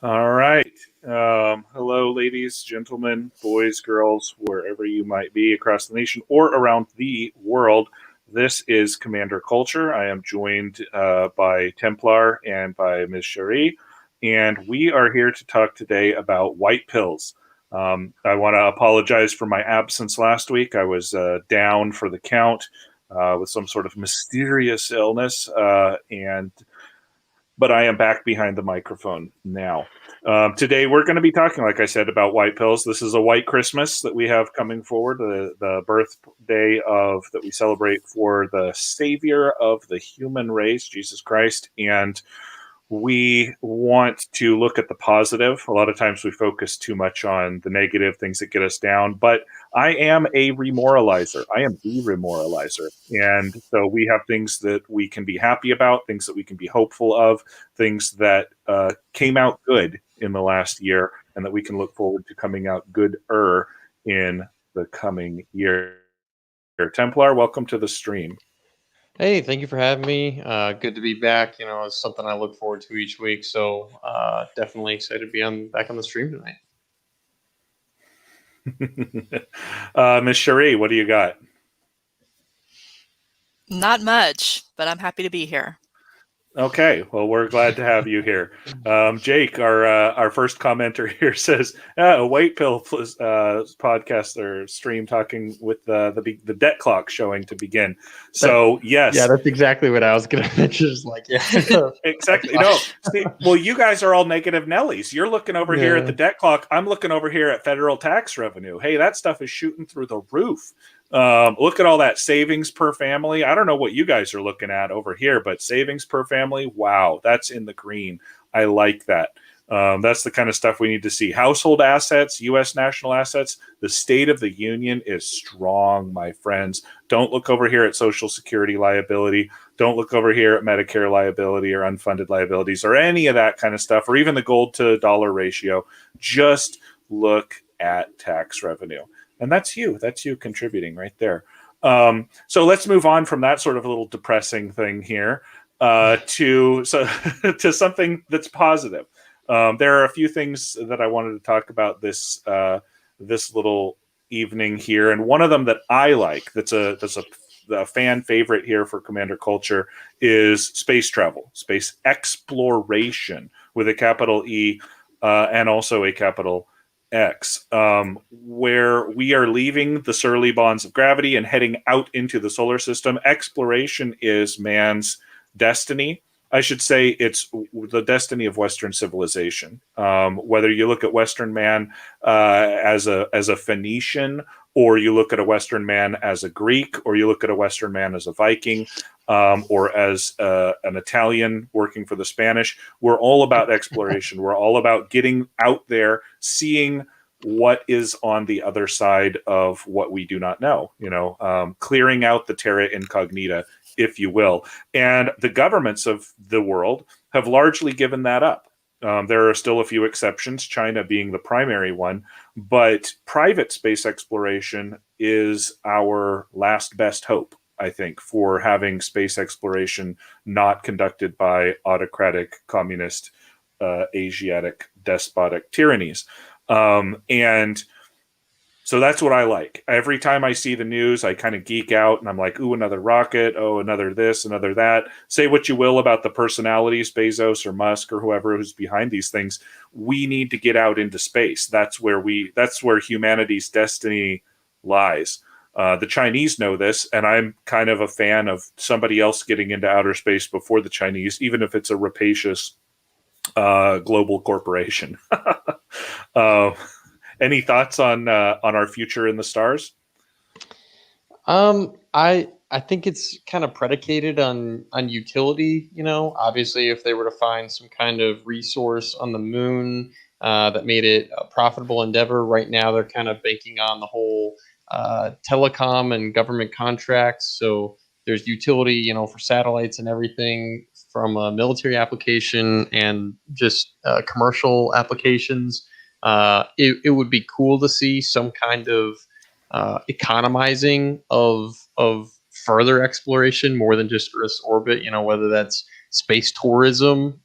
All right. Hello, ladies, gentlemen, boys, girls, wherever you might be across the nation or around the world. This is Commander Culture. I am joined by Templar and by Ms. Cherie, and we are here to talk today about white pills. I want to apologize for my absence last week. I was down for the count with some sort of mysterious illness, and but I am back behind the microphone now. Today, we're going to be talking, like I said, about white pills. This is a white Christmas that we have coming forward, the birthday of that we celebrate for the Savior of the human race, Jesus Christ, and we want to look at the positive. A lot of times we focus too much on the negative things that get us down, but I am a remoralizer. I am the remoralizer. And so we have things that we can be happy about, things that we can be hopeful of, things that came out good in the last year, and that we can look forward to coming out gooder in the coming year. Templar, welcome to the stream. Hey, thank you for having me. Good to be back. It's something I look forward to each week. So definitely excited to be on back on the stream tonight. Miss Cherie, what do you got? Not much, but I'm happy to be here. Okay, well, we're glad to have you here. Jake, our first commenter here says, a white pill podcast or stream talking with the debt clock showing to begin. So yes, Yeah, that's exactly what I was going to mention. Just like, yeah, exactly. No, see, well, you guys are all negative Nellies. You're looking over here at the debt clock. I'm looking over here at federal tax revenue. Hey, that stuff is shooting through the roof. Look at all that savings per family. I don't know what you guys are looking at over here, but savings per family, wow, that's in the green. I like that. That's the kind of stuff we need to see. Household assets, U.S. national assets, the State of the Union is strong, my friends. Don't look over here at Social Security liability. Don't look over here at Medicare liability or unfunded liabilities or any of that kind of stuff, or even the gold to dollar ratio. Just look at tax revenue. And that's you. That's you contributing right there. So let's move on from that sort of a little depressing thing here to to something that's positive. There are a few things that I wanted to talk about this little evening here, and one of them that I like that's a fan favorite here for Commander Culture is space travel, space exploration with a capital E and also a capital X, where we are leaving the surly bonds of gravity and heading out into the solar system. Exploration is man's destiny. I should say it's the destiny of Western civilization. Whether you look at Western man as a Phoenician, or you look at a Western man as a Greek, or you look at a Western man as a Viking, or as an Italian working for the Spanish, we're all about exploration. We're all about getting out there, seeing what is on the other side of what we do not know. Clearing out the terra incognita, if you will. And the governments of the world have largely given that up. There are still a few exceptions, China being the primary one, but private space exploration is our last best hope, I think, for having space exploration not conducted by autocratic, communist, Asiatic, despotic tyrannies. And so that's what I like. Every time I see the news, I kind of geek out and I'm like, ooh, another rocket. Oh, another this, another that. Say what you will about the personalities, Bezos or Musk or whoever who's behind these things. We need to get out into space. That's where humanity's destiny lies. The Chinese know this, and I'm kind of a fan of somebody else getting into outer space before the Chinese, even if it's a rapacious global corporation. uh, any thoughts on our future in the stars? I think it's kind of predicated on utility. Obviously, if they were to find some kind of resource on the moon that made it a profitable endeavor, right now they're kind of banking on the whole telecom and government contracts. So there's utility, for satellites and everything from a military application and just commercial applications. It would be cool to see some kind of economizing of further exploration more than just Earth's orbit. Whether that's space tourism,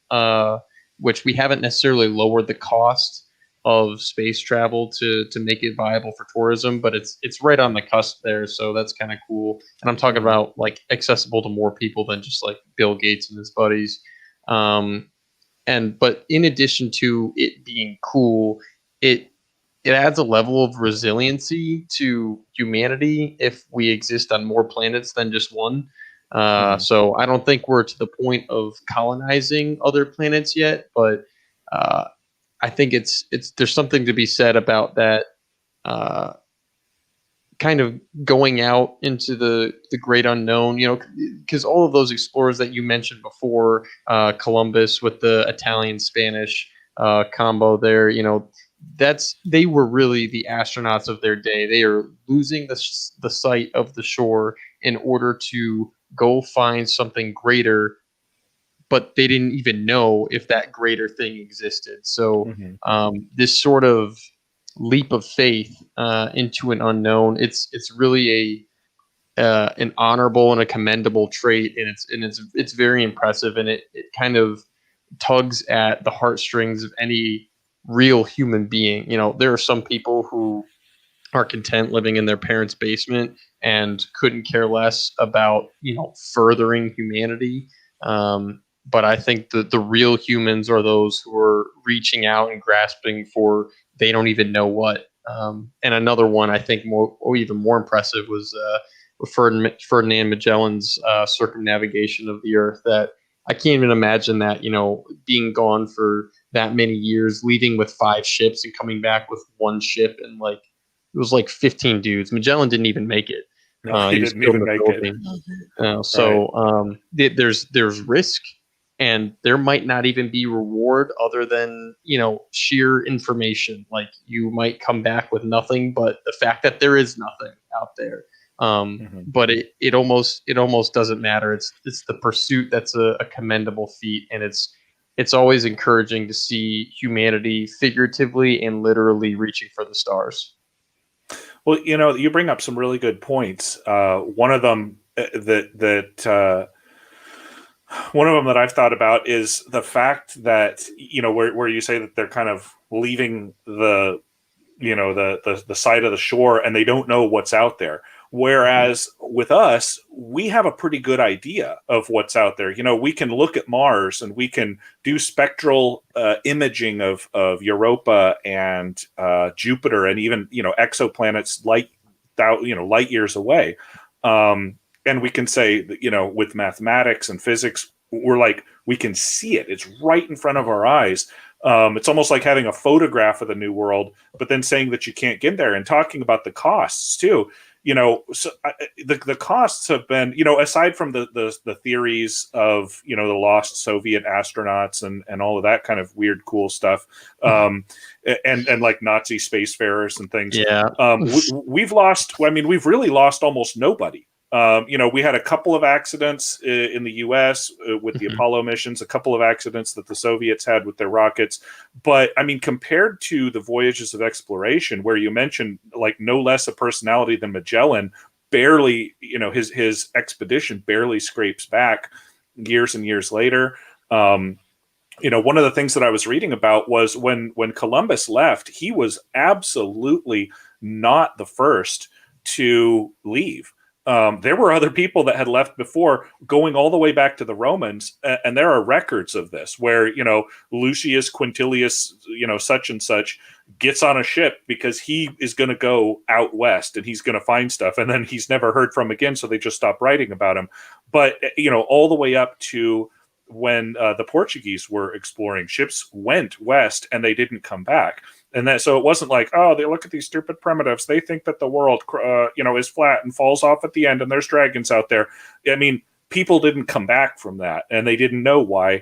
which we haven't necessarily lowered the cost of space travel to make it viable for tourism, but it's right on the cusp there, so that's kind of cool. And I'm talking about like accessible to more people than just like Bill Gates and his buddies. But in addition to it being cool, it it adds a level of resiliency to humanity if we exist on more planets than just one. So I don't think we're to the point of colonizing other planets yet, but uh, I think it's there's something to be said about that uh, kind of going out into the great unknown. You know, because all of those explorers that you mentioned before, Columbus with the Italian Spanish combo there, you know, they were really the astronauts of their day. They are losing the sight of the shore in order to go find something greater, but they didn't even know if that greater thing existed. So this sort of leap of faith into an unknown, it's really an honorable and a commendable trait, and it's very impressive, and it kind of tugs at the heartstrings of any real human being. You know, there are some people who are content living in their parents' basement and couldn't care less about, you know, furthering humanity. But I think the real humans are those who are reaching out and grasping for they don't even know what. And another one I think even more impressive was Ferdinand Magellan's circumnavigation of the Earth. That I can't even imagine that, you know, being gone for that many years, leaving with 5 ships and coming back with 1 ship, and like it was like 15 dudes. Magellan didn't even make it. No, he didn't even make it. There's risk, and there might not even be reward other than, you know, sheer information. Like you might come back with nothing, but the fact that there is nothing out there. But it almost doesn't matter. It's the pursuit that's a commendable feat, and it's always encouraging to see humanity figuratively and literally reaching for the stars. Well, you know, you bring up some really good points. One of them that I've thought about is the fact that, you know, where you say that they're kind of leaving the side of the shore and they don't know what's out there. Whereas with us, we have a pretty good idea of what's out there. You know, we can look at Mars and we can do spectral imaging of Europa and Jupiter, and even, you know, exoplanets light years away. And we can say that, you know, with mathematics and physics, we can see it. It's right in front of our eyes. It's almost like having a photograph of the new world, but then saying that you can't get there, and talking about the costs too. You know, so the costs have been, you know, aside from the theories of, you know, the lost Soviet astronauts and all of that kind of weird, cool stuff, and like Nazi spacefarers and things. Yeah, we've lost. I mean, we've really lost almost nobody. You know, we had a couple of accidents in the U.S. With the Apollo missions, a couple of accidents that the Soviets had with their rockets. But I mean, compared to the voyages of exploration, where you mentioned like no less a personality than Magellan, barely, you know, his expedition barely scrapes back years and years later. You know, one of the things that I was reading about was when Columbus left, he was absolutely not the first to leave. There were other people that had left before, going all the way back to the Romans, and there are records of this where, you know, Lucius Quintilius, you know, such and such, gets on a ship because he is going to go out west and he's going to find stuff, and then he's never heard from again, so they just stop writing about him. But, you know, all the way up to when the Portuguese were exploring, ships went west and they didn't come back. And so it wasn't like, oh, they look at these stupid primitives. They think that the world, you know, is flat and falls off at the end, and there's dragons out there. I mean, people didn't come back from that, and they didn't know why.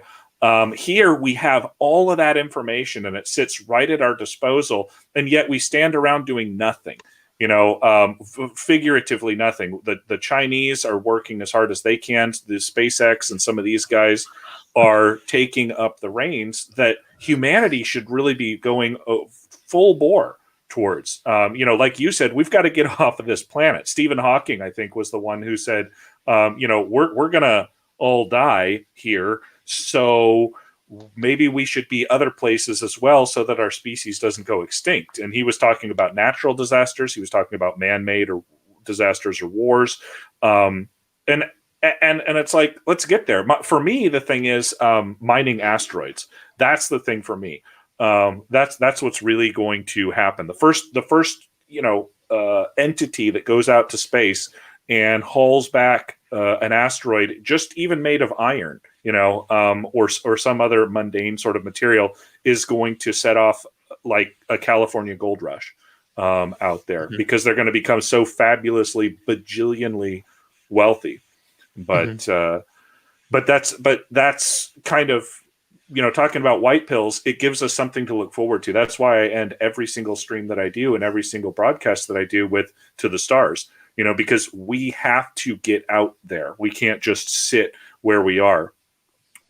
Here we have all of that information, and it sits right at our disposal, and yet we stand around doing nothing. You know, figuratively nothing. The Chinese are working as hard as they can. The SpaceX and some of these guys are taking up the reins that humanity should really be going full bore towards. You know, like you said, we've got to get off of this planet. Stephen Hawking, I think, was the one who said, you know, we're gonna all die here, so maybe we should be other places as well so that our species doesn't go extinct. And he was talking about natural disasters. He was talking about man-made or disasters or wars. And it's like, let's get there. For me, the thing is mining asteroids. That's the thing for me. That's what's really going to happen. The first entity that goes out to space and hauls back an asteroid, just even made of iron, or some other mundane sort of material, is going to set off like a California gold rush out there, because they're going to become so fabulously bajillionly wealthy. But that's kind of, talking about white pills, it gives us something to look forward to. That's why I end every single stream that I do and every single broadcast that I do with "To the Stars," because we have to get out there. We can't just sit where we are.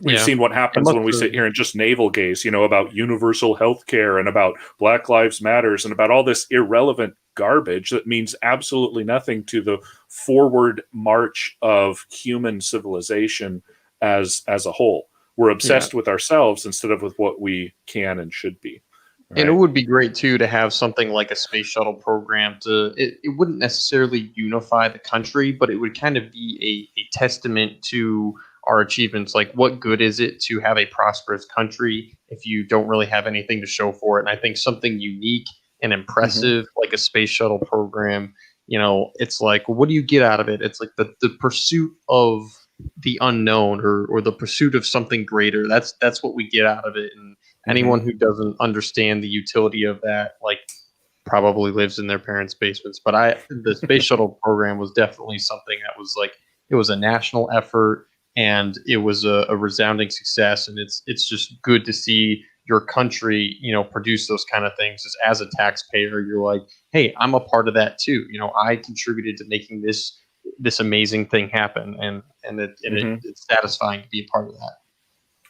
We've seen what happens when we sit here and just navel gaze, about universal health care and about Black Lives Matters and about all this irrelevant garbage that means absolutely nothing to the forward march of human civilization as a whole. We're obsessed with ourselves instead of with what we can and should be. Right? And it would be great too to have something like a space shuttle program. It wouldn't necessarily unify the country, but it would kind of be a testament to our achievements. Like, what good is it to have a prosperous country if you don't really have anything to show for it? And I think something unique and impressive, like a space shuttle program, it's like, what do you get out of it? It's like the pursuit of the unknown, or the pursuit of something greater. That's what we get out of it. And anyone who doesn't understand the utility of that, like, probably lives in their parents' basements. But the space shuttle program was definitely something that was like, it was a national effort, and it was a resounding success. And it's just good to see your country, produce those kind of things. As a taxpayer, you're like, hey, I'm a part of that too. I contributed to making this amazing thing happen, and it's satisfying to be a part of that.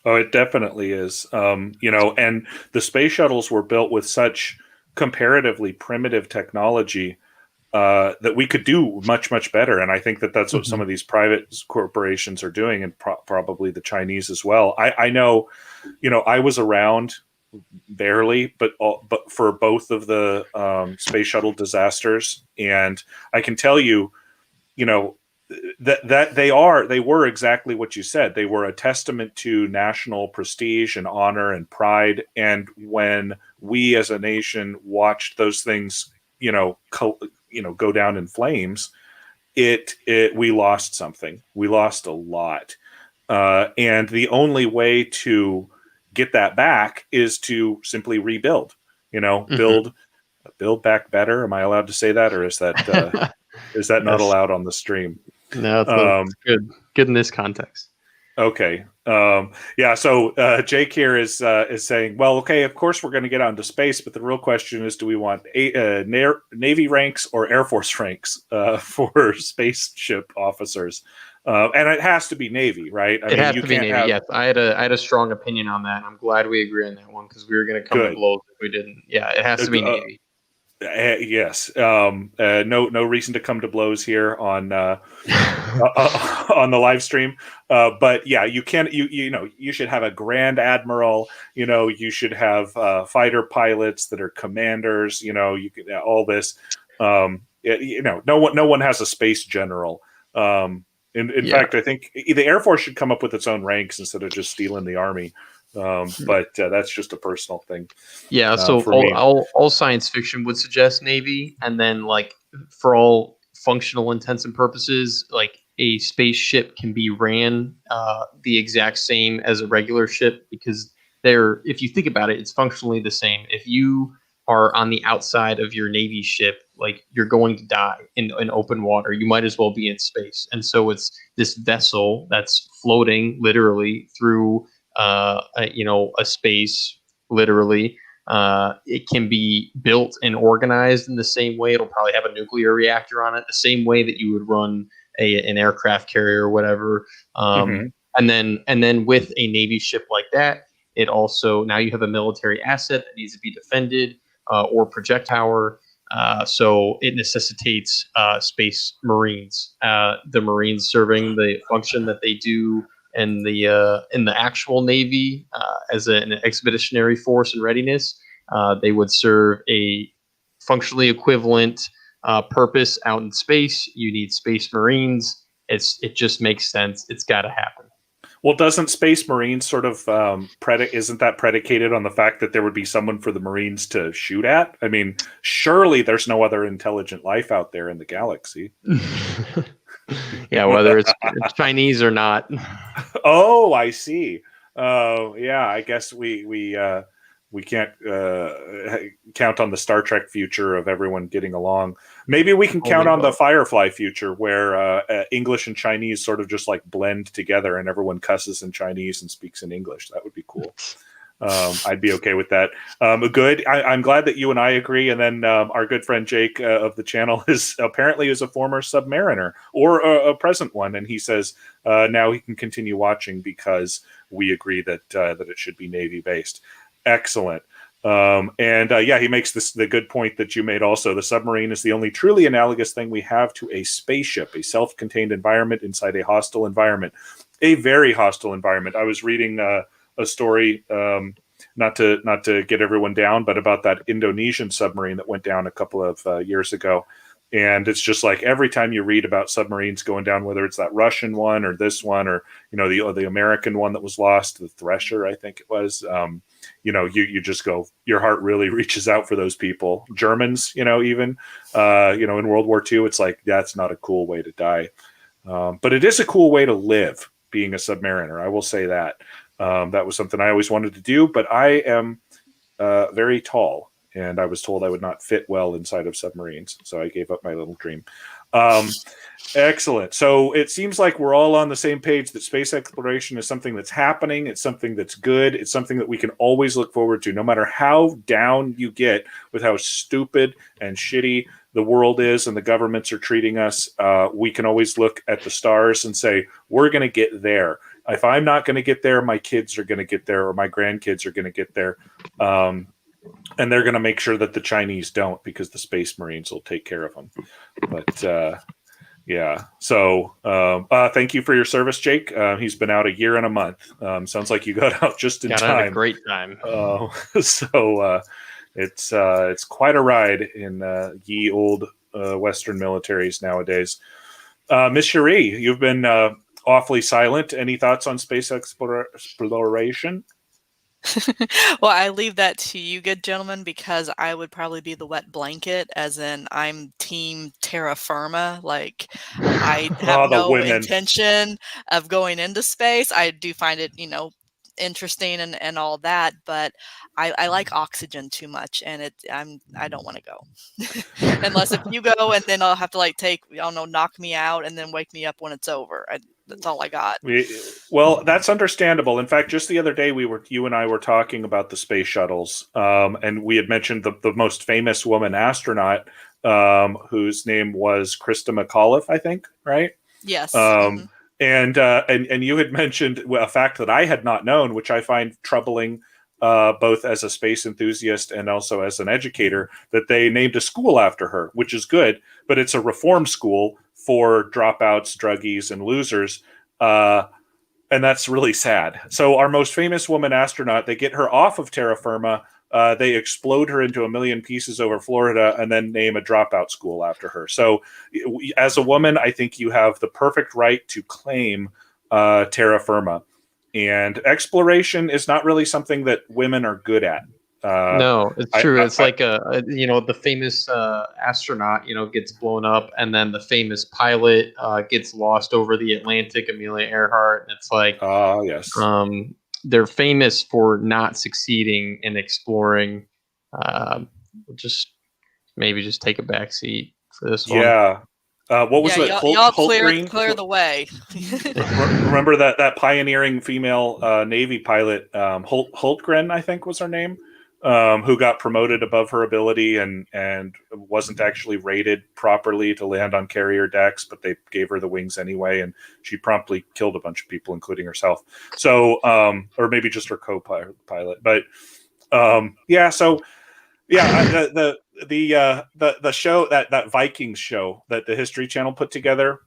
Oh, it definitely is. And the space shuttles were built with such comparatively primitive technology that we could do much, much better. And I think that that's what some of these private corporations are doing, and probably the Chinese as well. I know, I was around barely, but for both of the space shuttle disasters, and I can tell you, that they were exactly what you said. They were a testament to national prestige and honor and pride. And when we as a nation watched those things, go down in flames, we lost something. We lost a lot. And the only way to get that back is to simply rebuild, build back better. Am I allowed to say that? Or is that, is that not allowed on the stream? No, it's good. Good in this context. Okay. So Jake here is saying, well, okay, of course we're going to get out into space, but the real question is, do we want Navy ranks or Air Force ranks for spaceship officers? And it has to be Navy, right? It has to be Navy. Yes, I had a strong opinion on that. And I'm glad we agree on that one, because we were going to come to blows if we didn't. Yeah, it has to be Navy. Yes. No reason to come to blows here on on the live stream. But yeah, you can. You should have a Grand Admiral. You should have fighter pilots that are commanders. You could all this. No one has a space general. In fact, I think the Air Force should come up with its own ranks instead of just stealing the Army. But that's just a personal thing. Yeah, so all science fiction would suggest Navy, and then, like, for all functional intents and purposes, like, a spaceship can be ran the exact same as a regular ship, because if you think about it, it's functionally the same. If you are on the outside of your Navy ship, like, you're going to die in open water. You might as well be in space. And so it's this vessel that's floating literally through a space, literally. It can be built and organized in the same way. It'll probably have a nuclear reactor on it, the same way that you would run an aircraft carrier or whatever. And then with a Navy ship like that, it also, now you have a military asset that needs to be defended, or projectile. So it necessitates space Marines. The Marines serving the function that they do in the actual Navy as an expeditionary force and readiness. They would serve a functionally equivalent purpose out in space. You need Space Marines. It just makes sense. It's got to happen. Well, doesn't Space Marines sort of isn't that predicated on the fact that there would be someone for the Marines to shoot at? I mean, surely there's no other intelligent life out there in the galaxy. Yeah, whether it's Chinese or not. Oh, I see. Yeah, I guess we can't count on the Star Trek future of everyone getting along. Maybe we can count on the Firefly future where English and Chinese sort of just like blend together and everyone cusses in Chinese and speaks in English. That would be cool. I'd be okay with that. Good. I'm glad that you and I agree. And then our good friend Jake of the channel is a former submariner or a present one. And he says now he can continue watching because we agree that it should be Navy based. Excellent. He makes the good point that you made also. The submarine is the only truly analogous thing we have to a spaceship, a self-contained environment inside a hostile environment, a very hostile environment. I was reading a story, not to get everyone down, but about that Indonesian submarine that went down a couple of years ago. And it's just like every time you read about submarines going down, whether it's that Russian one or this one, or the American one that was lost, the Thresher, I think it was. You just go, your heart really reaches out for those people. Germans, even in World War II, it's like that's not a cool way to die, but it is a cool way to live. Being a submariner, I will say that. That was something I always wanted to do, but I am very tall. And I was told I would not fit well inside of submarines. So I gave up my little dream. Excellent. So it seems like we're all on the same page that space exploration is something that's happening. It's something that's good. It's something that we can always look forward to, no matter how down you get with how stupid and shitty the world is and the governments are treating us. We can always look at the stars and say, we're going to get there. If I'm not going to get there, my kids are going to get there, or my grandkids are going to get there. And they're going to make sure that the Chinese don't, because the Space Marines will take care of them. But yeah. So thank you for your service, Jake. He's been out a year and a month. Sounds like you got out just in time. Had a great time. So it's quite a ride in ye old Western militaries nowadays. Miss Cherie, you've been awfully silent. Any thoughts on space exploration? Well, I leave that to you, good gentlemen, because I would probably be the wet blanket, as in I'm team terra firma. Like, I have no intention of going into space. I do find it, interesting and all that, but I like oxygen too much, and I don't want to go unless if you go, and then I'll have to knock me out and then wake me up when it's over. That's all I got. Well, that's understandable. In fact, just the other day, you and I were talking about the space shuttles, and we had mentioned the most famous woman astronaut, whose name was Krista McAuliffe, I think, right? Yes. And you had mentioned a fact that I had not known, which I find troubling, both as a space enthusiast and also as an educator, that they named a school after her, which is good, but it's a reform school for dropouts, druggies, and losers. And that's really sad. So our most famous woman astronaut, they get her off of terra firma, they explode her into a million pieces over Florida, and then name a dropout school after her. So as a woman, I think you have the perfect right to claim terra firma. And exploration is not really something that women are good at. No, it's true. It's like the famous astronaut, gets blown up, and then the famous pilot gets lost over the Atlantic, Amelia Earhart. And it's like, yes, they're famous for not succeeding in exploring. Just take a back seat for this one. Yeah. What was that? Y'all clear the way. Remember that pioneering female Navy pilot, Hultgren, I think was her name, who got promoted above her ability and wasn't actually rated properly to land on carrier decks, but they gave her the wings anyway, and she promptly killed a bunch of people, including herself. So, or maybe just her co-pilot. But the show, that Vikings show that the History Channel put together,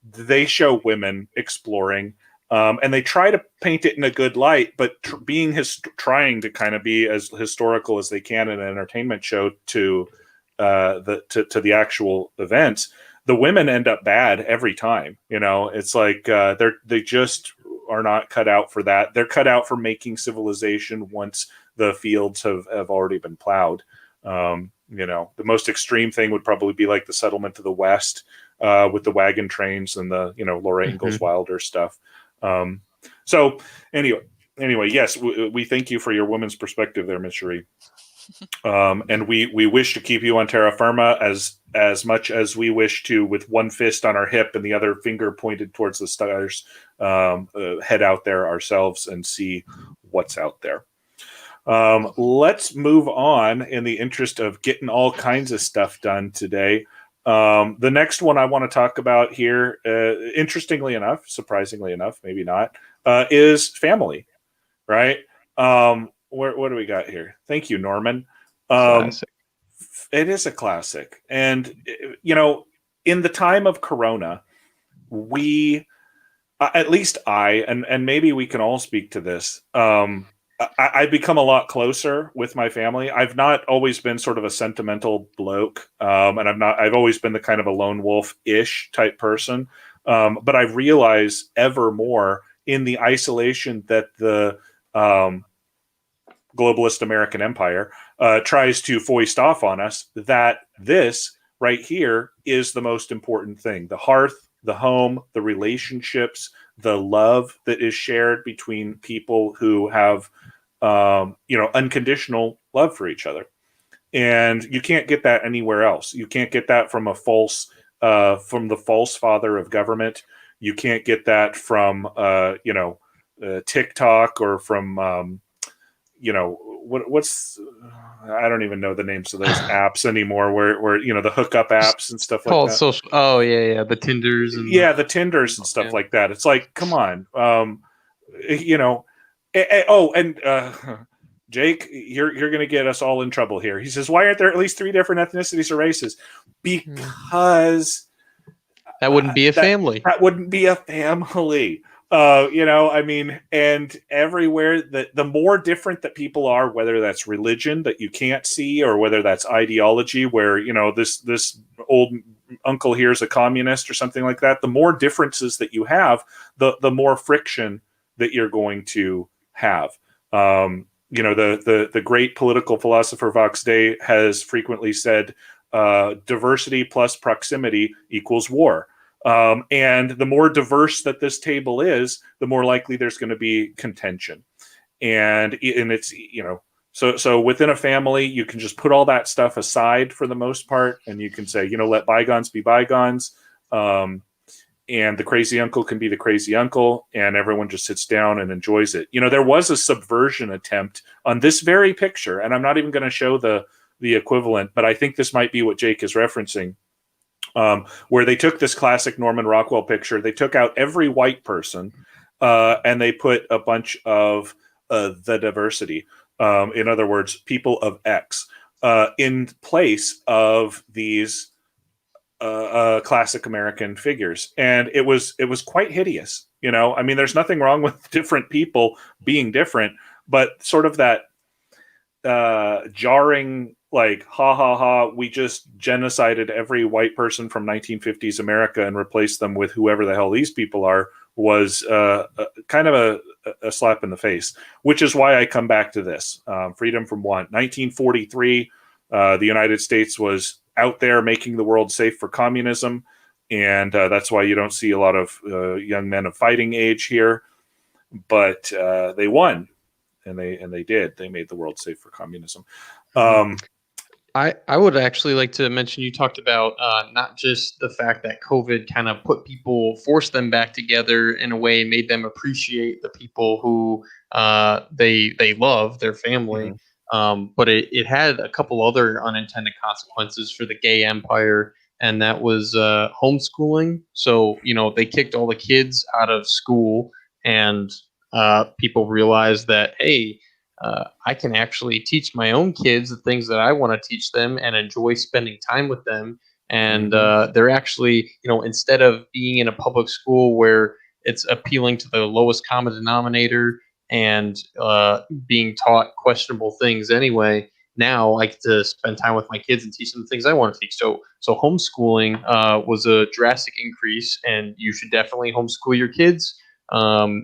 they show women exploring. And they try to paint it in a good light, but trying to kind of be as historical as they can in an entertainment show to the actual events. The women end up bad every time. It's like they just are not cut out for that. They're cut out for making civilization once the fields have already been plowed. The most extreme thing would probably be like the settlement to the west with the wagon trains and the Laura Ingalls Wilder stuff. So anyway, yes, we thank you for your women's perspective there, Ms. Cherie. And we wish to keep you on terra firma as much as we wish to, with one fist on our hip and the other finger pointed towards the stars, head out there ourselves and see what's out there. Let's move on in the interest of getting all kinds of stuff done today. The next one I want to talk about here, interestingly enough, surprisingly enough, maybe not, is family, right? What do we got here? Thank you, Norman. Classic. It is a classic. And, in the time of Corona, we, at least and maybe we can all speak to this, I've become a lot closer with my family. I've not always been sort of a sentimental bloke, and I've always been the kind of a lone wolf-ish type person. But I've realized ever more in the isolation that the globalist American empire tries to foist off on us, that this right here is the most important thing. The hearth, the home, the relationships, the love that is shared between people who have unconditional love for each other. And you can't get that anywhere else. You can't get that from from the false father of government. You can't get that from, TikTok or from, what's, I don't even know the names of those apps anymore where the hookup apps and stuff like that. Social. Oh yeah. The Tinders. And the Tinders and stuff like that. It's like, come on. Jake, you're going to get us all in trouble here. He says, why aren't there at least 3 different ethnicities or races? Because that wouldn't be a family. That wouldn't be a family. And everywhere the more different that people are, whether that's religion that you can't see, or whether that's ideology where, this old uncle here is a communist or something like that, the more differences that you have, the more friction that you're going to have. The great political philosopher Vox Day has frequently said, diversity plus proximity equals war. And the more diverse that this table is, the more likely there's going to be contention. And it's, so within a family, you can just put all that stuff aside for the most part. And you can say, let bygones be bygones. And the crazy uncle can be the crazy uncle, and everyone just sits down and enjoys it. There was a subversion attempt on this very picture, and I'm not even going to show the equivalent, but I think this might be what Jake is referencing, where they took this classic Norman Rockwell picture, they took out every white person, and they put a bunch of the diversity, in other words, people of X, in place of these classic American figures. And it was quite hideous. There's nothing wrong with different people being different, but sort of that jarring, like, ha ha ha, we just genocided every white person from 1950s America and replaced them with whoever the hell these people are, was kind of a slap in the face, which is why I come back to this. Freedom from Want. 1943, the United States was out there making the world safe for communism, and that's why you don't see a lot of young men of fighting age here. But they won, and they did. They made the world safe for communism. I would actually like to mention, you talked about not just the fact that COVID kind of forced them back together in a way, made them appreciate the people who they love, their family. Mm-hmm. But it had a couple other unintended consequences for the gay empire, and that was homeschooling. So, they kicked all the kids out of school, and people realized that, hey, I can actually teach my own kids the things that I want to teach them and enjoy spending time with them. And they're actually, instead of being in a public school where it's appealing to the lowest common denominator and being taught questionable things anyway. Now I get to spend time with my kids and teach them the things I want to teach. So homeschooling was a drastic increase, and you should definitely homeschool your kids.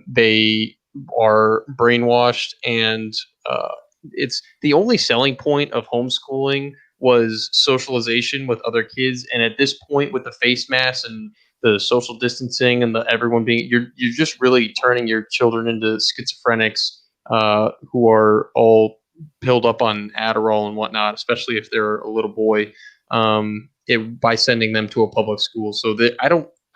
They are brainwashed, and it's the only selling point of homeschooling was socialization with other kids. And at this point, with the face masks and the social distancing and the everyone being, you're just really turning your children into schizophrenics who are all pilled up on Adderall and whatnot, especially if they're a little boy. By sending them to a public school, so that I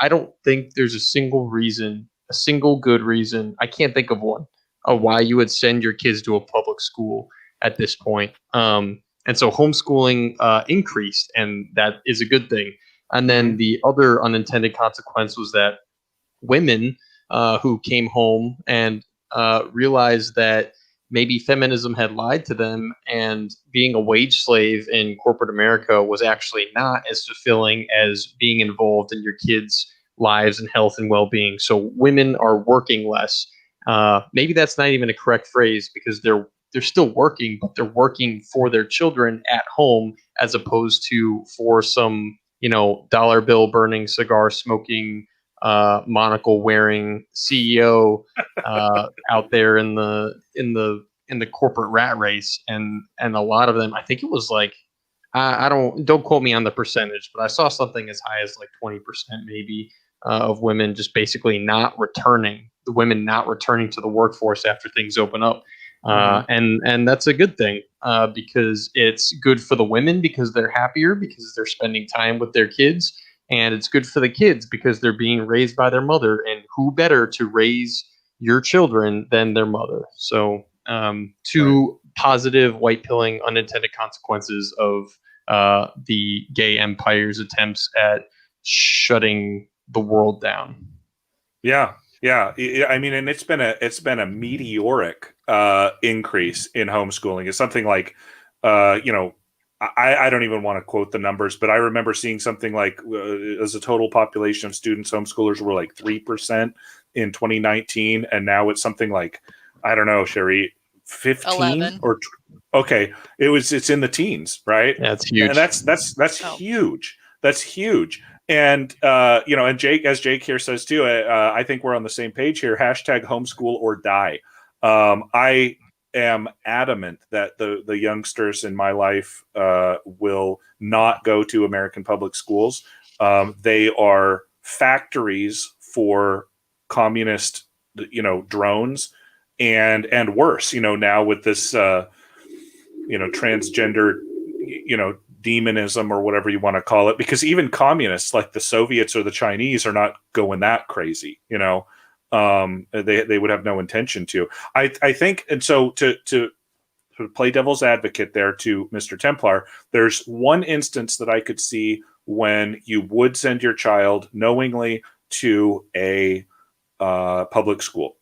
don't think there's a single reason, a single good reason. I can't think of one of why you would send your kids to a public school at this point. And so homeschooling increased, and that is a good thing. And then the other unintended consequence was that women who came home and realized that maybe feminism had lied to them, and being a wage slave in corporate America was actually not as fulfilling as being involved in your kids' lives and health and well-being. So women are working less. Maybe that's not even a correct phrase, because they're still working, but they're working for their children at home as opposed to for some, dollar bill burning, cigar smoking, monocle wearing CEO out there in the corporate rat race. And a lot of them, I think it was like, I don't quote me on the percentage, but I saw something as high as like 20% maybe of women just basically not returning to the workforce after things open up. And that's a good thing because it's good for the women because they're happier, because they're spending time with their kids, and it's good for the kids because they're being raised by their mother, and who better to raise your children than their mother? So two positive white pilling unintended consequences of the gay empire's attempts at shutting the world down. Yeah. I mean, and it's been a meteoric increase in homeschooling. It's something like, I don't even want to quote the numbers, but I remember seeing something like as a total population of students, homeschoolers were like 3% in 2019, and now it's something like, I don't know, Cherie, 15 11. or okay, it's in the teens, right? That's huge. And that's huge. That's huge. And and Jake, as Jake here says too, I think we're on the same page here. Hashtag homeschool or die. I am adamant that the youngsters in my life will not go to American public schools. They are factories for communist, drones, and worse. Now with this, transgender, demonism or whatever you want to call it, because even communists like the Soviets or the Chinese are not going that crazy. They would have no intention to. I think, and so to play devil's advocate there to Mr. Templar, there's one instance that I could see when you would send your child knowingly to a public school,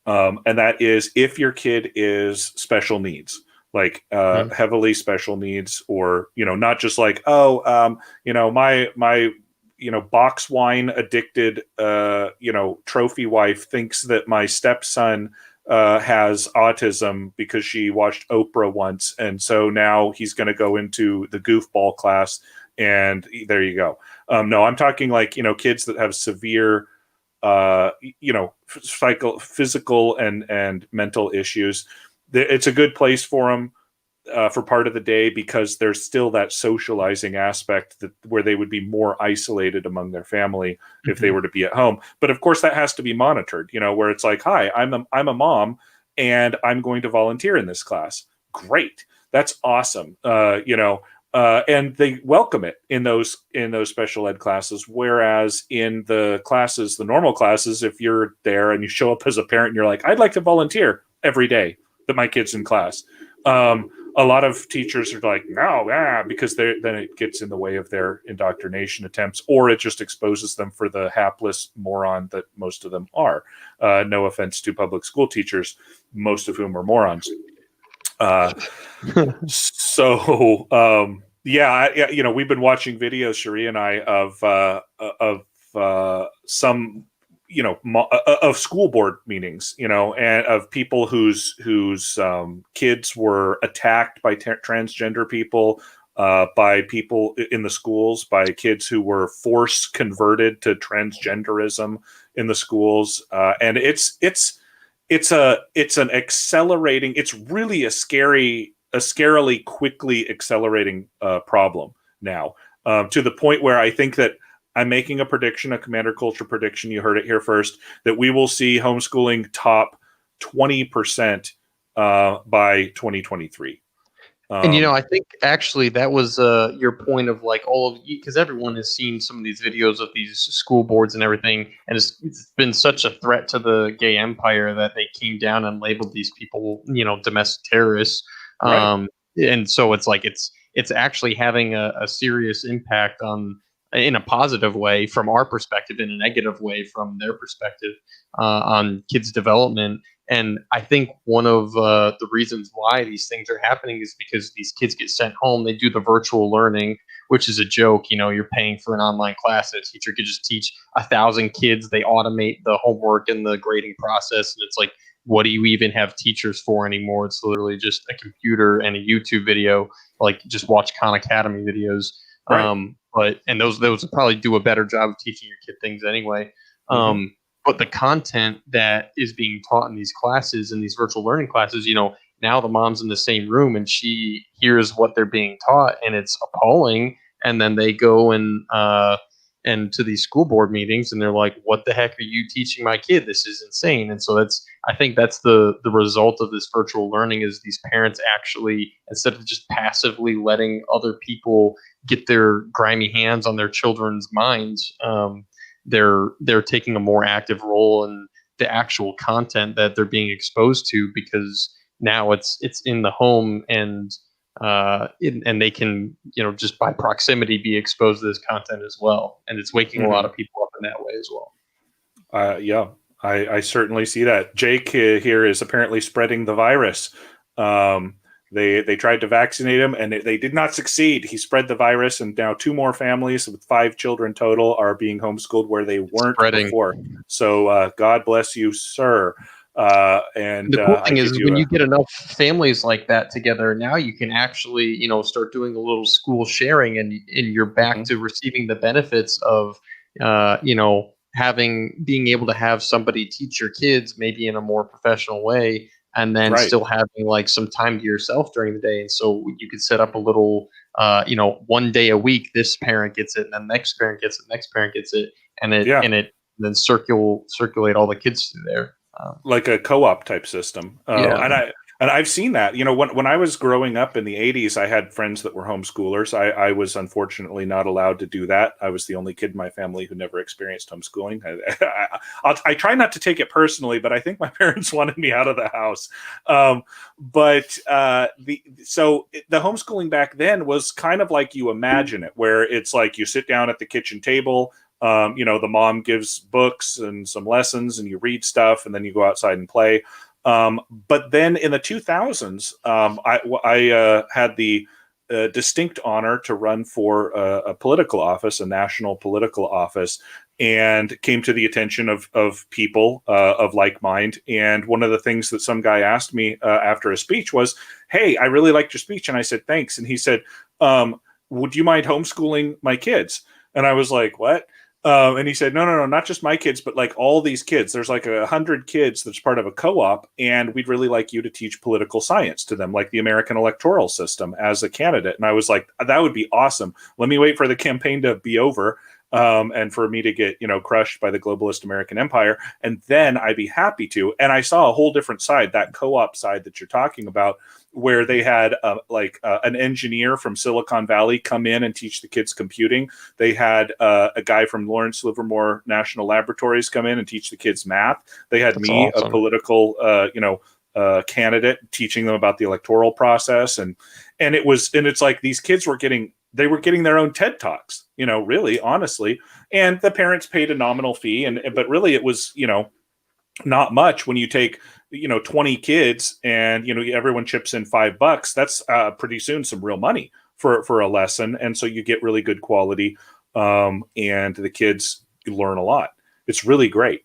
and that is if your kid is special needs. Like heavily special needs, or not just like my box wine addicted trophy wife thinks that my stepson has autism because she watched Oprah once, and so now he's going to go into the goofball class, and there you go. No, I'm talking like kids that have severe physical and mental issues. It's a good place for them for part of the day, because there's still that socializing aspect where they would be more isolated among their family if they were to be at home. But of course, that has to be monitored. Where it's like, hi, I'm a mom, and I'm going to volunteer in this class. Great, that's awesome. And they welcome it in those special ed classes. Whereas in the normal classes, if you're there and you show up as a parent and you're like, I'd like to volunteer every day that my kid's in class. A lot of teachers are like, no, because then it gets in the way of their indoctrination attempts, or it just exposes them for the hapless moron that most of them are. No offense to public school teachers, most of whom are morons. We've been watching videos, Cherie and I, of some of school board meetings, and of people whose kids were attacked by transgender people, by people in the schools, by kids who were force converted to transgenderism in the schools, and it's really a scarily quickly accelerating problem now, to the point where I think that I'm making a prediction, a Commander Culture prediction. You heard it here first, that we will see homeschooling top 20% by 2023. And I think actually that was your point of like all of, because everyone has seen some of these videos of these school boards and everything, and it's been such a threat to the gay empire that they came down and labeled these people, domestic terrorists. Right. And so it's like it's actually having a serious impact in a positive way from our perspective, in a negative way from their perspective, on kids' development. And I think one of the reasons why these things are happening is because these kids get sent home. They do the virtual learning, which is a joke. You're paying for an online class. A teacher could just teach 1,000 kids. They automate the homework and the grading process. And it's like, what do you even have teachers for anymore? It's literally just a computer and a YouTube video. Like, just watch Khan Academy videos. Right. And those would probably do a better job of teaching your kid things anyway. But the content that is being taught in these classes, in these virtual learning classes, now the mom's in the same room and she hears what they're being taught, and it's appalling. And then they go and to these school board meetings, and they're like, "What the heck are you teaching my kid? This is insane." And so I think that's the result of this virtual learning, is these parents actually, instead of just passively letting other people get their grimy hands on their children's minds, they're taking a more active role in the actual content that they're being exposed to, because now it's in the home, and they can, just by proximity, be exposed to this content as well, and it's waking a lot of people up in that way as well. Yeah, I certainly see that. Jake here is apparently spreading the virus. They tried to vaccinate him, and they did not succeed. He spread the virus, and now 2 more families with 5 children total are being homeschooled where they weren't before. So God bless you, sir. And the cool thing is when you get enough families like that together, now you can actually, start doing a little school sharing, and you're back to receiving the benefits of, being able to have somebody teach your kids maybe in a more professional way, and then still having like some time to yourself during the day. And so you could set up a little, 1 day a week, this parent gets it, and then next parent gets it, next parent gets it, and then circulate all the kids through there. Like a co-op type system. And I've seen that, when I was growing up in the 80s, I had friends that were homeschoolers. I was unfortunately not allowed to do that. I was the only kid in my family who never experienced homeschooling. I try not to take it personally, but I think my parents wanted me out of the house. So the homeschooling back then was kind of like you imagine it, where it's like you sit down at the kitchen table, the mom gives books and some lessons, and you read stuff, and then you go outside and play. But then in the 2000s, I had the distinct honor to run for a political office, a national political office, and came to the attention of people of like mind. And one of the things that some guy asked me after a speech was, "Hey, I really liked your speech." And I said, "Thanks." And he said, "Would you mind homeschooling my kids?" And I was like, "What?" And he said, no, not just my kids, but like all these kids. There's like 100 kids that's part of a co-op, and we'd really like you to teach political science to them, like the American electoral system, as a candidate. And I was like, that would be awesome. Let me wait for the campaign to be over, and for me to get, crushed by the globalist American empire, and then I'd be happy to. And I saw a whole different side, that co-op side that you're talking about, where they had an engineer from Silicon Valley come in and teach the kids computing. They had a guy from Lawrence Livermore National Laboratories come in and teach the kids math. They had awesome. A political, candidate, teaching them about the electoral process, and it's like these kids were getting their own TED Talks, really, honestly, and the parents paid a nominal fee, but really it was, not much when you take 20 kids and everyone chips in $5. That's pretty soon some real money for a lesson, and so you get really good quality, and the kids learn a lot. It's really great.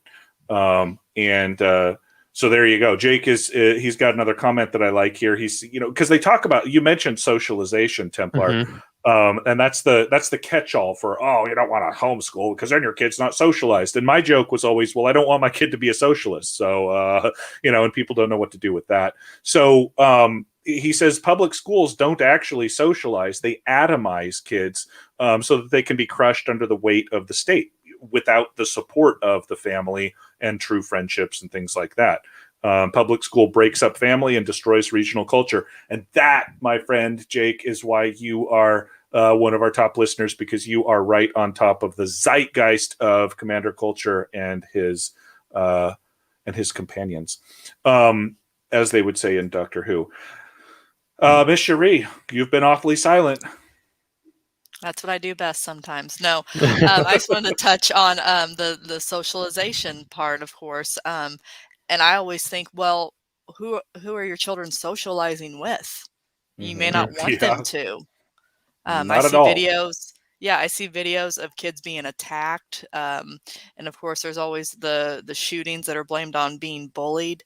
So there you go. Jake is he's got another comment that I like here. He's because they talk about, you mentioned socialization, Templar, and that's the catch-all for, oh, you don't want to homeschool because then your kid's not socialized. And my joke was always, well, I don't want my kid to be a socialist, so and people don't know what to do with that. So he says public schools don't actually socialize; they atomize kids so that they can be crushed under the weight of the state, without the support of the family and true friendships and things like that. Public school breaks up family and destroys regional culture. And that, my friend Jake, is why you are one of our top listeners, because you are right on top of the zeitgeist of Commander culture and his companions, as they would say in Doctor Who. Miss Cherie, you've been awfully silent. That's what I do best sometimes. No, I just wanted to touch on the socialization part, of course. And I always think, well, who are your children socializing with? You may not want them to. Not at all. Videos. Yeah, I see videos of kids being attacked. And of course, there's always the shootings that are blamed on being bullied.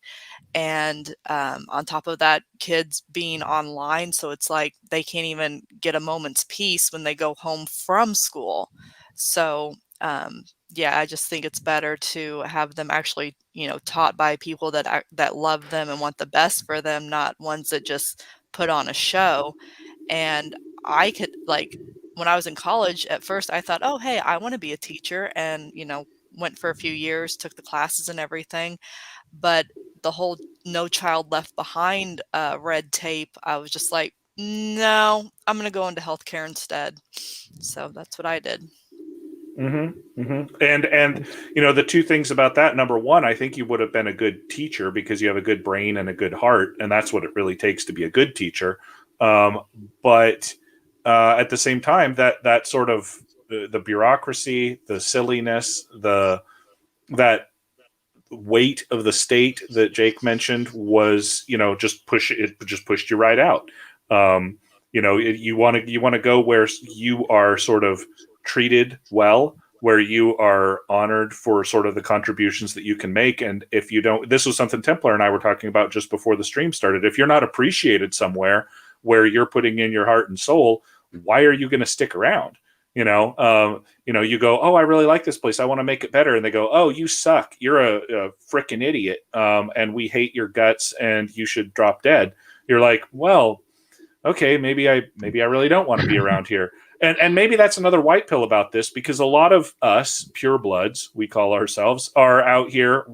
And on top of that, kids being online, so it's like they can't even get a moment's peace when they go home from school. So I just think it's better to have them actually taught by people that love them and want the best for them, not ones that just put on a show. And I could, like, when I was in college, at first I thought, oh, hey, I want to be a teacher, and went for a few years, took the classes and everything. But the whole No Child Left Behind red tape, I was just like, no, I'm going to go into healthcare instead. So that's what I did. And the two things about that: number one, I think you would have been a good teacher because you have a good brain and a good heart, and that's what it really takes to be a good teacher. But at the same time, that sort of the bureaucracy, the silliness, that weight of the state that Jake mentioned was, just pushed you right out. You want to go where you are sort of treated well, where you are honored for sort of the contributions that you can make. And if you don't, this was something Templar and I were talking about just before the stream started. If you're not appreciated somewhere where you're putting in your heart and soul, why are you going to stick around? You go, oh, I really like this place, I want to make it better. And they go, oh, you suck. You're a freaking idiot. And we hate your guts and you should drop dead. You're like, well, okay, maybe I really don't want to be around here. And maybe that's another white pill about this, because a lot of us purebloods, we call ourselves, are out here,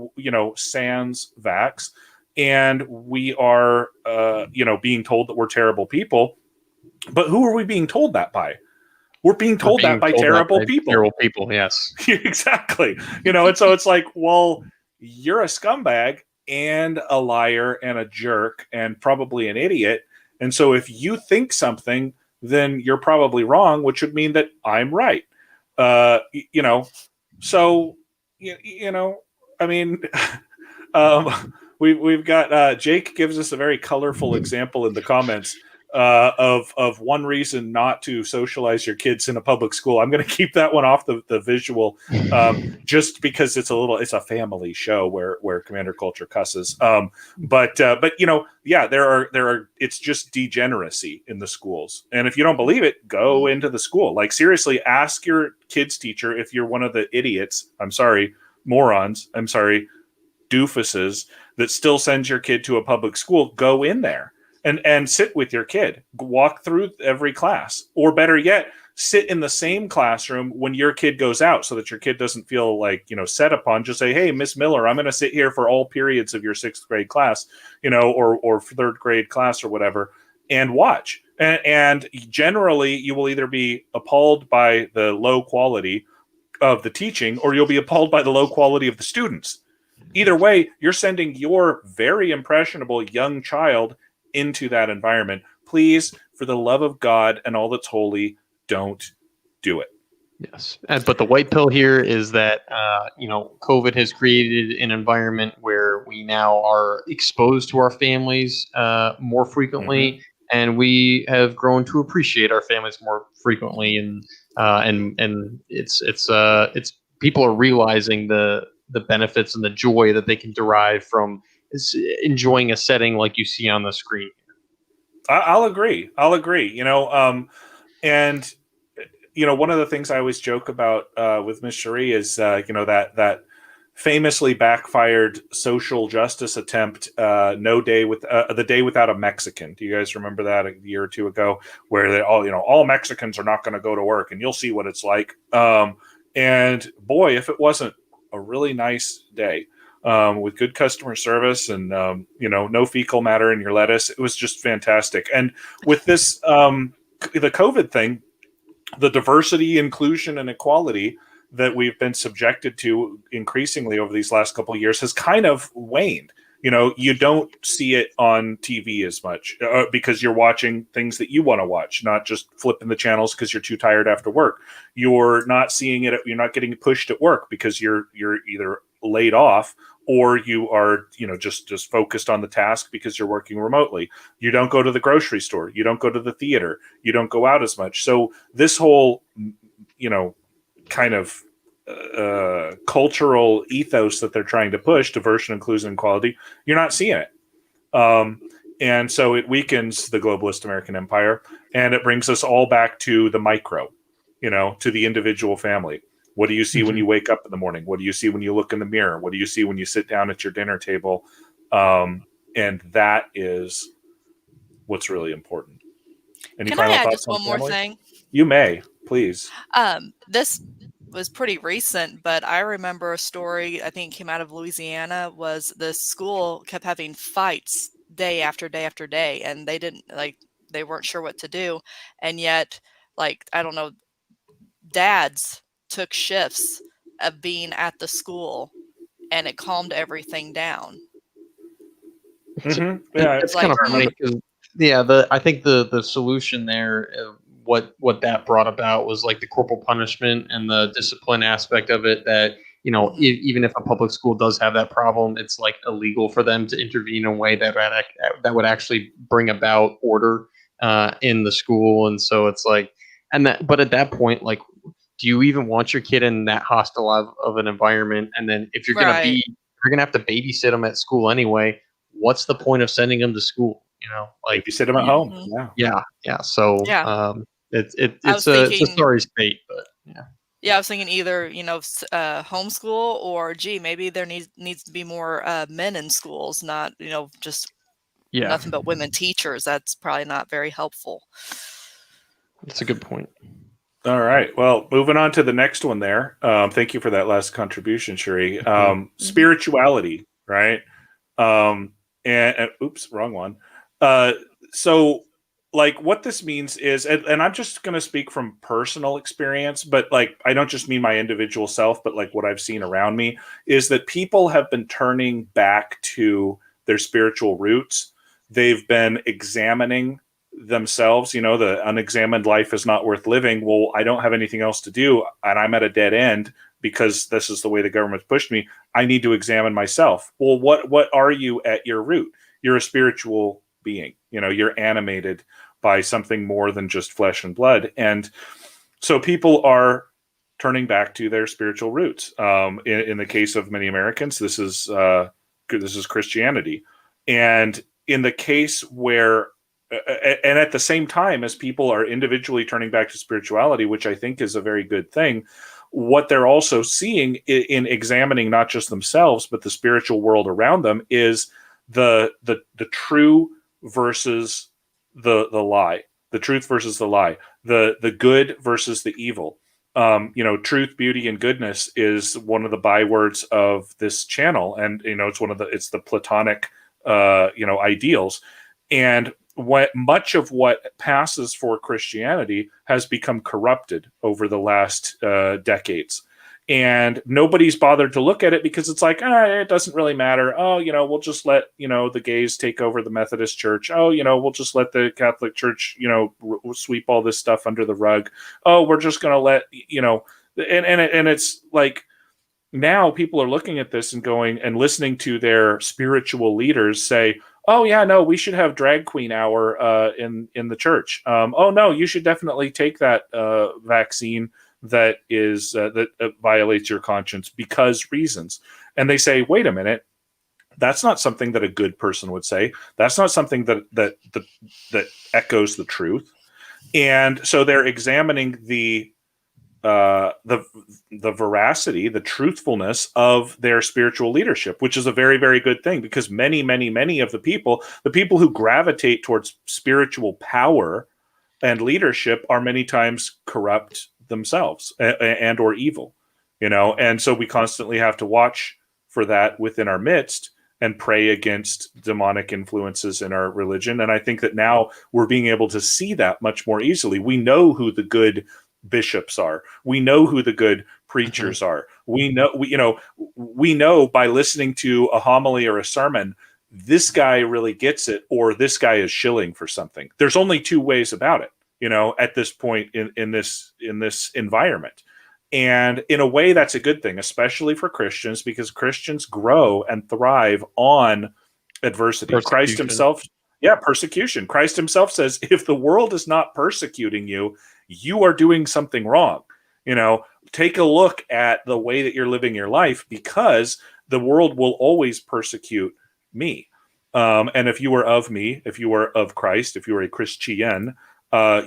sans vax, and we are, being told that we're terrible people. But who are we being told that by? We're being told that by terrible people. Terrible people, yes. Exactly. And so it's like, well, you're a scumbag and a liar and a jerk and probably an idiot. And so if you think something, then you're probably wrong, which would mean that I'm right. So, I mean, we've got Jake gives us a very colorful example in the comments of one reason not to socialize your kids in a public school. I'm going to keep that one off the visual, just because it's a family show where Commander Culture cusses. But there are it's just degeneracy in the schools. And if you don't believe it, go into the school. Like, seriously, ask your kid's teacher if you're one of the idiots. Morons. Doofuses that still sends your kid to a public school. Go in there and sit with your kid, walk through every class, or better yet, sit in the same classroom when your kid goes out, so that your kid doesn't feel like, set upon. Just say, hey, Miss Miller, I'm going to sit here for all periods of your 6th grade class, or 3rd grade class or whatever, and watch. And generally you will either be appalled by the low quality of the teaching, or you'll be appalled by the low quality of the students. Either way, you're sending your very impressionable young child into that environment. Please, for the love of God and all that's holy, don't do it. Yes. But the white pill here is that, COVID has created an environment where we now are exposed to our families more frequently, and we have grown to appreciate our families more frequently. And it's people are realizing the the benefits and the joy that they can derive from enjoying a setting like you see on the screen. I'll agree. And one of the things I always joke about with Miss Cherie is that famously backfired social justice attempt, the day without a Mexican. Do you guys remember that a year or two ago, where they all Mexicans are not going to go to work, and you'll see what it's like. And boy, if it wasn't a really nice day. With good customer service and no fecal matter in your lettuce, it was just fantastic. And with this, the COVID thing, the diversity, inclusion, and equality that we've been subjected to increasingly over these last couple of years has kind of waned. You don't see it on TV as much because you're watching things that you want to watch, not just flipping the channels because you're too tired after work. You're not seeing it. You're not getting pushed at work because you're either laid off or you are, just focused on the task because you're working remotely. You don't go to the grocery store. You don't go to the theater. You don't go out as much. So this whole, kind of cultural ethos that they're trying to push, diversity, inclusion, and equality, you're not seeing it. And so it weakens the globalist American empire, and it brings us all back to the micro, to the individual family. What do you see when you wake up in the morning? What do you see when you look in the mirror? What do you see when you sit down at your dinner table? And that is what's really important. Any Can final I add thoughts just on one more family? thing? You may, please. This was pretty recent, but I remember a story, I think it came out of Louisiana, was the school kept having fights day after day after day, and they weren't sure what to do. And yet, I don't know, dads took shifts of being at the school, and it calmed everything down. Mm-hmm. Yeah, it's kind of funny because I think the solution there, what that brought about was like the corporal punishment and the discipline aspect of it. That even if a public school does have that problem, it's like illegal for them to intervene in a way that would actually bring about order in the school. And so it's like, but at that point, like, do you even want your kid in that hostile of an environment? And then if you're gonna have to babysit them at school anyway, what's the point of sending them to school? Babysit them at home. Yeah. So it's a sorry state, but yeah. Yeah, I was thinking either homeschool, or maybe there needs to be more men in schools, not just nothing but women teachers. That's probably not very helpful. That's a good point. All right. Well, moving on to the next one there. Thank you for that last contribution, Cherie. Spirituality, right? And oops, wrong one. So what this means is, and I'm just going to speak from personal experience, but I don't just mean my individual self, but what I've seen around me is that people have been turning back to their spiritual roots. They've been examining themselves. The unexamined life is not worth living. Well, I don't have anything else to do, and I'm at a dead end because this is the way the government's pushed me. I need to examine myself. Well, what are you at your root? You're a spiritual being. You're animated by something more than just flesh and blood. And so people are turning back to their spiritual roots. In the case of many Americans, this is Christianity. And in the case where, and at the same time as people are individually turning back to spirituality, which I think is a very good thing, what they're also seeing in examining not just themselves, but the spiritual world around them is the true versus the lie, the truth versus the lie, the good versus the evil. Truth, beauty, and goodness is one of the bywords of this channel, and it's the Platonic ideals. And much of what passes for Christianity has become corrupted over the last decades. And nobody's bothered to look at it because it's it doesn't really matter. Oh, we'll just let, the gays take over the Methodist Church. Oh, we'll just let the Catholic Church, sweep all this stuff under the rug. Oh, we're just going to let, and it's now people are looking at this and going and listening to their spiritual leaders say, oh yeah, no, we should have drag queen hour in the church. Oh no, you should definitely take that vaccine that is that violates your conscience because reasons. And they say, wait a minute, that's not something that a good person would say. That's not something that echoes the truth. And so they're examining the veracity, the truthfulness of their spiritual leadership, which is a very, very good thing, because many, many, many of the people who gravitate towards spiritual power and leadership are many times corrupt themselves and or evil, and so we constantly have to watch for that within our midst and pray against demonic influences in our religion. And I think that now we're being able to see that much more easily. We know who the good bishops are. We know who the good preachers are. We know by listening to a homily or a sermon, this guy really gets it, or this guy is shilling for something. There's only two ways about it, at this point in this environment. And in a way, that's a good thing, especially for Christians, because Christians grow and thrive on adversity. Christ himself, persecution. Christ himself says, if the world is not persecuting you, you are doing something wrong. Take a look at the way that you're living your life, because the world will always persecute me. And if you are of me, if you are of Christ, if you are a Christian,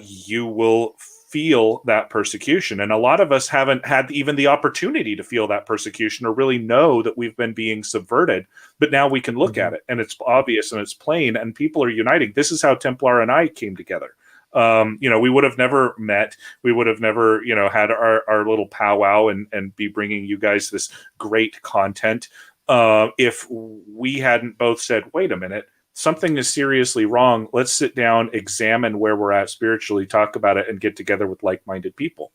you will feel that persecution. And a lot of us haven't had even the opportunity to feel that persecution or really know that we've been being subverted. But now we can look at it, and it's obvious and it's plain, and people are uniting. This is how Templar and I came together. We would have never met. We would have never, had our little powwow and be bringing you guys this great content if we hadn't both said, wait a minute, something is seriously wrong. Let's sit down, examine where we're at spiritually, talk about it, and get together with like-minded people.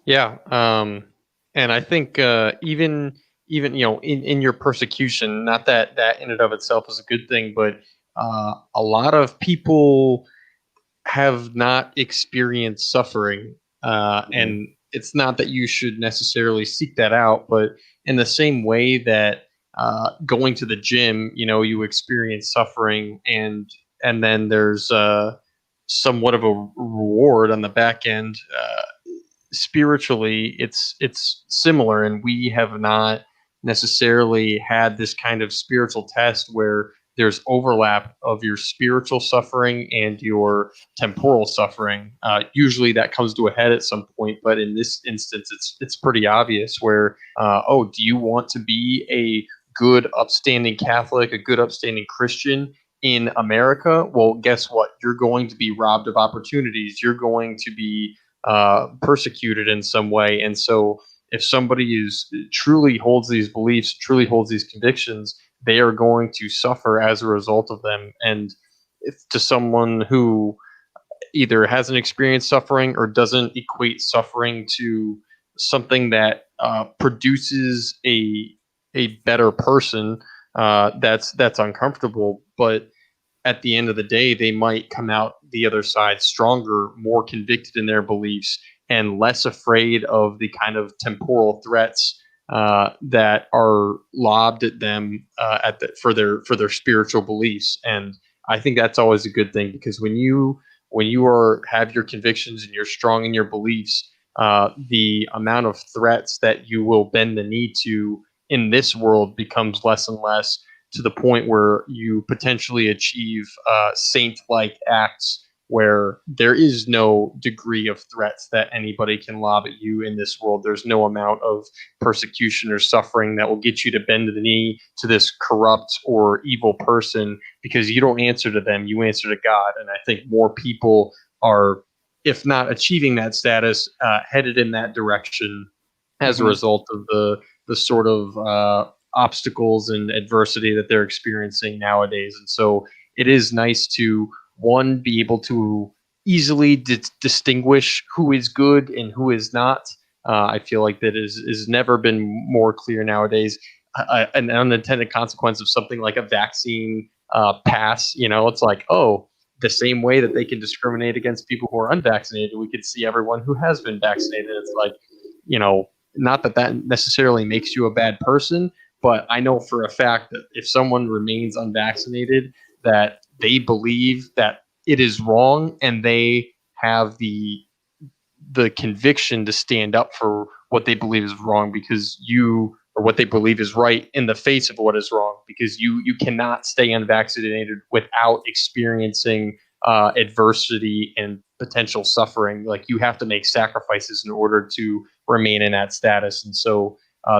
Yeah. And I think even in your persecution, not that in and of itself is a good thing, but a lot of people have not experienced suffering. And it's not that you should necessarily seek that out, but in the same way that going to the gym, you experience suffering, and then there's somewhat of a reward on the back end. Spiritually, it's similar, and we have not necessarily had this kind of spiritual test where there's overlap of your spiritual suffering and your temporal suffering. Usually that comes to a head at some point, but in this instance, it's pretty obvious where, do you want to be a good, upstanding Catholic, a good, upstanding Christian in America? Well, guess what? You're going to be robbed of opportunities. You're going to be persecuted in some way. And so if somebody truly holds these beliefs, truly holds these convictions, they are going to suffer as a result of them. And if to someone who either hasn't experienced suffering or doesn't equate suffering to something that produces a better person, that's uncomfortable. But at the end of the day, they might come out the other side stronger, more convicted in their beliefs, and less afraid of the kind of temporal threats that are lobbed at them for their spiritual beliefs. And I think that's always a good thing, because when you have your convictions and you're strong in your beliefs, the amount of threats that you will bend the knee to in this world becomes less and less, to the point where you potentially achieve saint-like acts where there is no degree of threats that anybody can lob at you in this world. There's no amount of persecution or suffering that will get you to bend the knee to this corrupt or evil person, because you don't answer to them, you answer to God. And I think more people are, if not achieving that status, headed in that direction as a result of the sort of obstacles and adversity that they're experiencing nowadays. And so it is nice to, one, be able to easily distinguish who is good and who is not. I feel like that is never been more clear nowadays. An unintended consequence of something like a vaccine pass, it's like, the same way that they can discriminate against people who are unvaccinated, we could see everyone who has been vaccinated. It's like, not that necessarily makes you a bad person, but I know for a fact that if someone remains unvaccinated, that they believe that it is wrong, and they have the the conviction to stand up for what they believe is wrong or what they believe is right in the face of what is wrong, because you cannot stay unvaccinated without experiencing adversity and potential suffering. Like, you have to make sacrifices in order to remain in that status. And so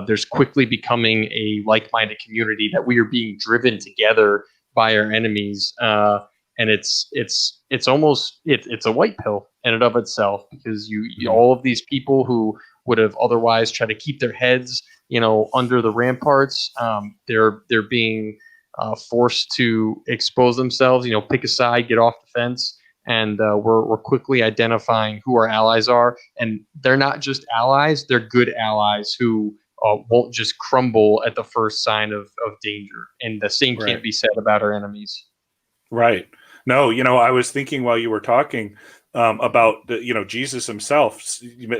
there's quickly becoming a like-minded community that we are being driven together by our enemies. And it's almost it's a white pill in and of itself, because all of these people who would have otherwise tried to keep their heads, under the ramparts, they're being forced to expose themselves, pick a side, get off the fence. And we're quickly identifying who our allies are. And they're not just allies, they're good allies who won't just crumble at the first sign of danger. And the same can't be said about our enemies. Right. No, I was thinking while you were talking about Jesus himself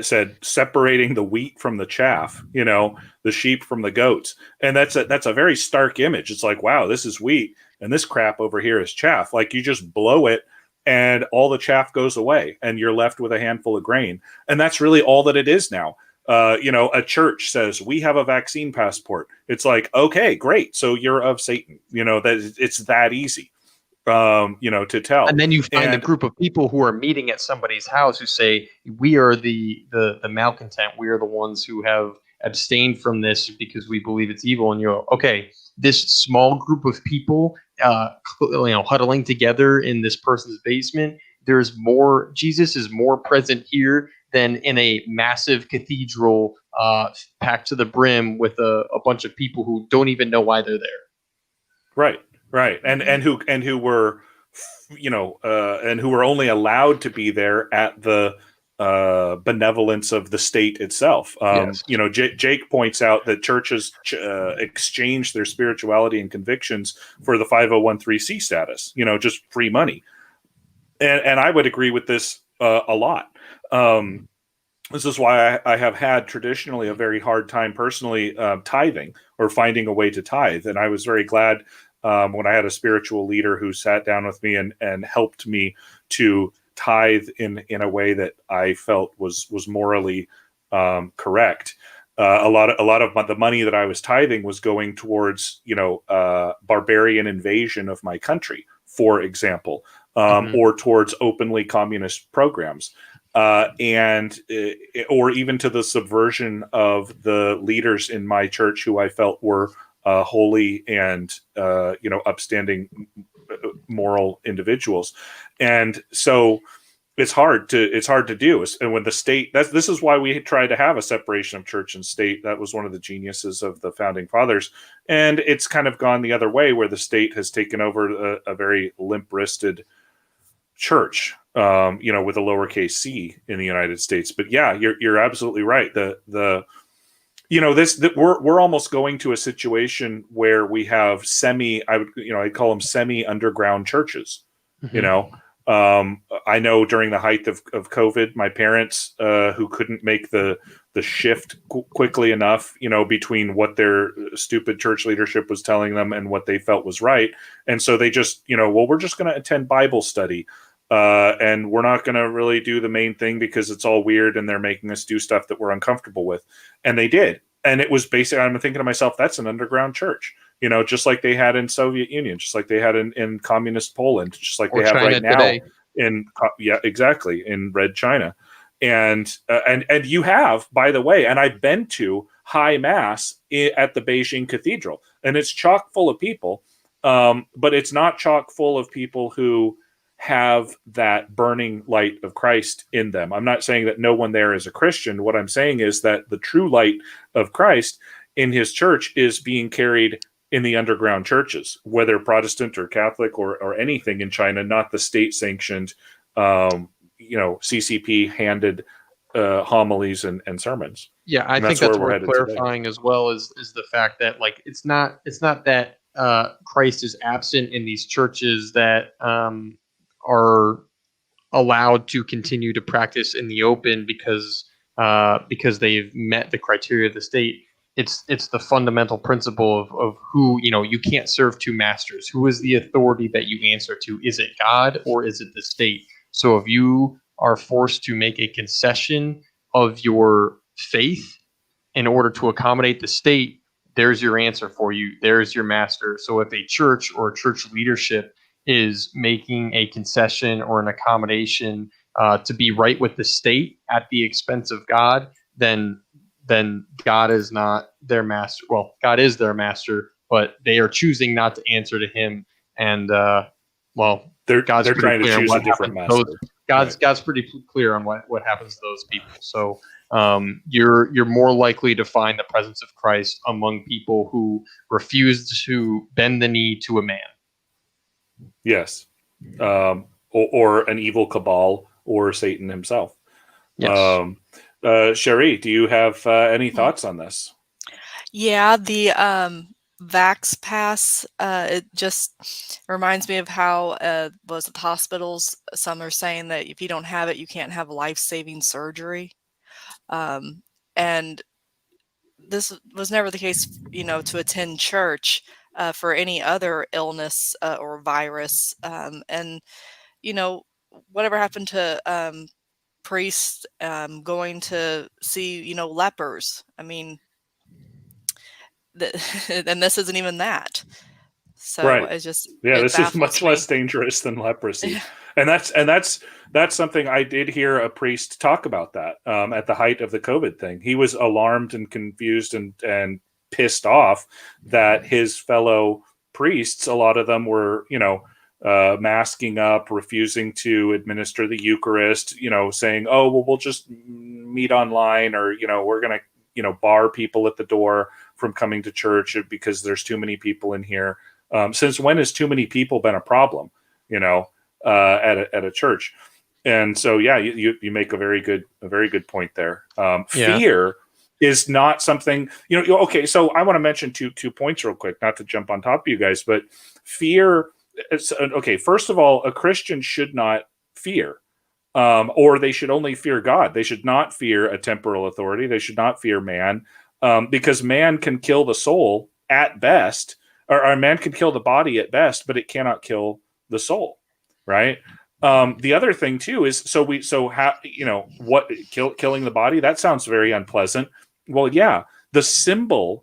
said separating the wheat from the chaff, the sheep from the goats. And that's a very stark image. It's like, wow, this is wheat and this crap over here is chaff. Like, you just blow it and all the chaff goes away and you're left with a handful of grain. And that's really all that it is now. A church says we have a vaccine passport. It's like, okay, great. So you're of Satan, that it's that easy. To tell. And then you find a group of people who are meeting at somebody's house who say, we are the malcontent. We are the ones who have abstained from this because we believe it's evil. And you go, okay, this small group of people, huddling together in this person's basement, Jesus is more present here than in a massive cathedral packed to the brim with a bunch of people who don't even know why they're there. Right. Right. And who were only allowed to be there at the benevolence of the state itself. Yes. Jake points out that churches exchange their spirituality and convictions for the 501(c)(3) status, just free money. And I would agree with this a lot. This is why I have had traditionally a very hard time personally tithing or finding a way to tithe. And I was very glad when I had a spiritual leader who sat down with me and helped me to tithe in a way that I felt was morally correct. A lot of the money that I was tithing was going towards, barbarian invasion of my country, for example, or towards openly communist programs. Or even to the subversion of the leaders in my church who I felt were holy and upstanding moral individuals. And so it's hard to do. And when the state, this is why we tried to have a separation of church and state. That was one of the geniuses of the founding fathers. And it's kind of gone the other way, where the state has taken over a very limp-wristed church, with a lowercase c in the United States. But yeah, you're absolutely right. We're almost going to a situation where we have I'd call them semi-underground churches. I know during the height of COVID, my parents, who couldn't make the shift quickly enough, between what their stupid church leadership was telling them and what they felt was right. And so they just, we're just going to attend Bible study. And we're not going to really do the main thing because it's all weird and they're making us do stuff that we're uncomfortable with. And they did. And it was basically, I'm thinking to myself, that's an underground church, just like they had in Soviet Union, just like they had in communist Poland, just like they have China right now today. In Red China. And you have, by the way, and I've been to high mass at the Beijing Cathedral, and it's chock full of people. But it's not chock full of people who have that burning light of Christ in them. I'm not saying that no one there is a Christian. What I'm saying is that the true light of Christ in his church is being carried in the underground churches, whether Protestant or Catholic or anything in China, not the state-sanctioned, CCP handed homilies and sermons. Yeah, I think that's worth clarifying today, as well, is the fact that it's not that Christ is absent in these churches that are allowed to continue to practice in the open because they've met the criteria of the state. It's the fundamental principle of who, you can't serve two masters. Who is the authority that you answer to? Is it God or is it the state? So if you are forced to make a concession of your faith in order to accommodate the state, there's your answer for you. There's your master. So if a church or church leadership is making a concession or an accommodation to be right with the state at the expense of God, then God is not their master. Well, God is their master, but they are choosing not to answer to Him. And they're trying to choose a different master. God's pretty clear on what happens to those people. So you're more likely to find the presence of Christ among people who refuse to bend the knee to a man. Yes, or an evil cabal or Satan himself. Yes. Cherie, do you have any thoughts on this? Yeah, the Vax Pass, it just reminds me of how was it hospitals? Some are saying that if you don't have it, you can't have life-saving surgery. And this was never the case, to attend church for any other illness or virus. And, whatever happened to priests going to see, lepers? I mean, and this isn't even that. So Right. it's just, yeah, it this is much baffles me. less dangerous than leprosy. And that's something I did hear a priest talk about that at the height of the COVID thing. He was alarmed and confused and pissed off that his fellow priests, a lot of them were, masking up, refusing to administer the Eucharist, saying, oh, well, we'll just meet online, or, we're going to, bar people at the door from coming to church because there's too many people in here. Since when has too many people been a problem, at a church? And so, yeah, you make a very good point there. Fear is not something, okay. So I want to mention two points real quick, not to jump on top of you guys, but fear. Okay. First of all, a Christian should not fear, or they should only fear God. They should not fear a temporal authority. They should not fear man, because man can kill the soul at best. Or man can kill the body at best, but it cannot kill the soul, right? The other thing too is killing the body, that sounds very unpleasant. Well, yeah, the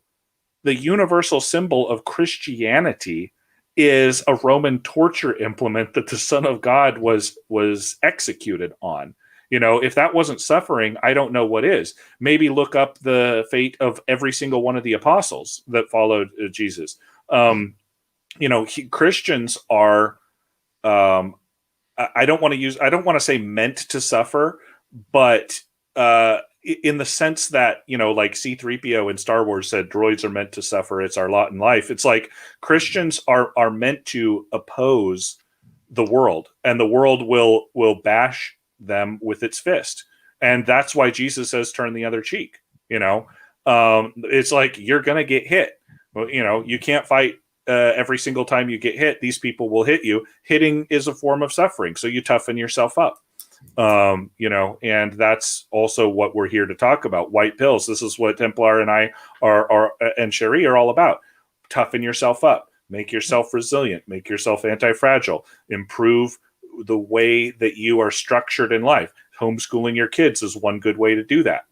universal symbol of Christianity is a Roman torture implement that the Son of God was executed on. If that wasn't suffering, I don't know what is. Maybe look up the fate of every single one of the apostles that followed Jesus. Christians are, I don't want to say meant to suffer, but in the sense that, like C-3PO in Star Wars said, droids are meant to suffer. It's our lot in life. It's like Christians are meant to oppose the world, and the world will bash them with its fist. And that's why Jesus says, turn the other cheek. It's like, you're going to get hit. Well, you can't fight every single time you get hit. These people will hit you. Hitting is a form of suffering. So you toughen yourself up. And that's also what we're here to talk about. White pills. This is what Templar and I and Cherie are all about. Toughen yourself up. Make yourself resilient. Make yourself anti-fragile. Improve the way that you are structured in life. Homeschooling your kids is one good way to do that.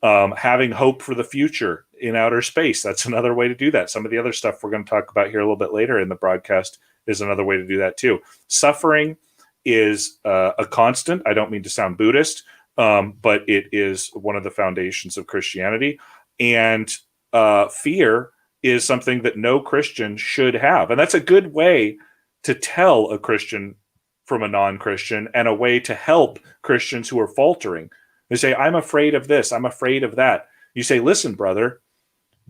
Having hope for the future in outer space, that's another way to do that. Some of the other stuff we're going to talk about here a little bit later in the broadcast is another way to do that too. Suffering is a constant. I don't mean to sound Buddhist, but it is one of the foundations of Christianity. And fear is something that no Christian should have. And that's a good way to tell a Christian from a non-Christian, and a way to help Christians who are faltering. They say, I'm afraid of this. I'm afraid of that. You say, listen, brother,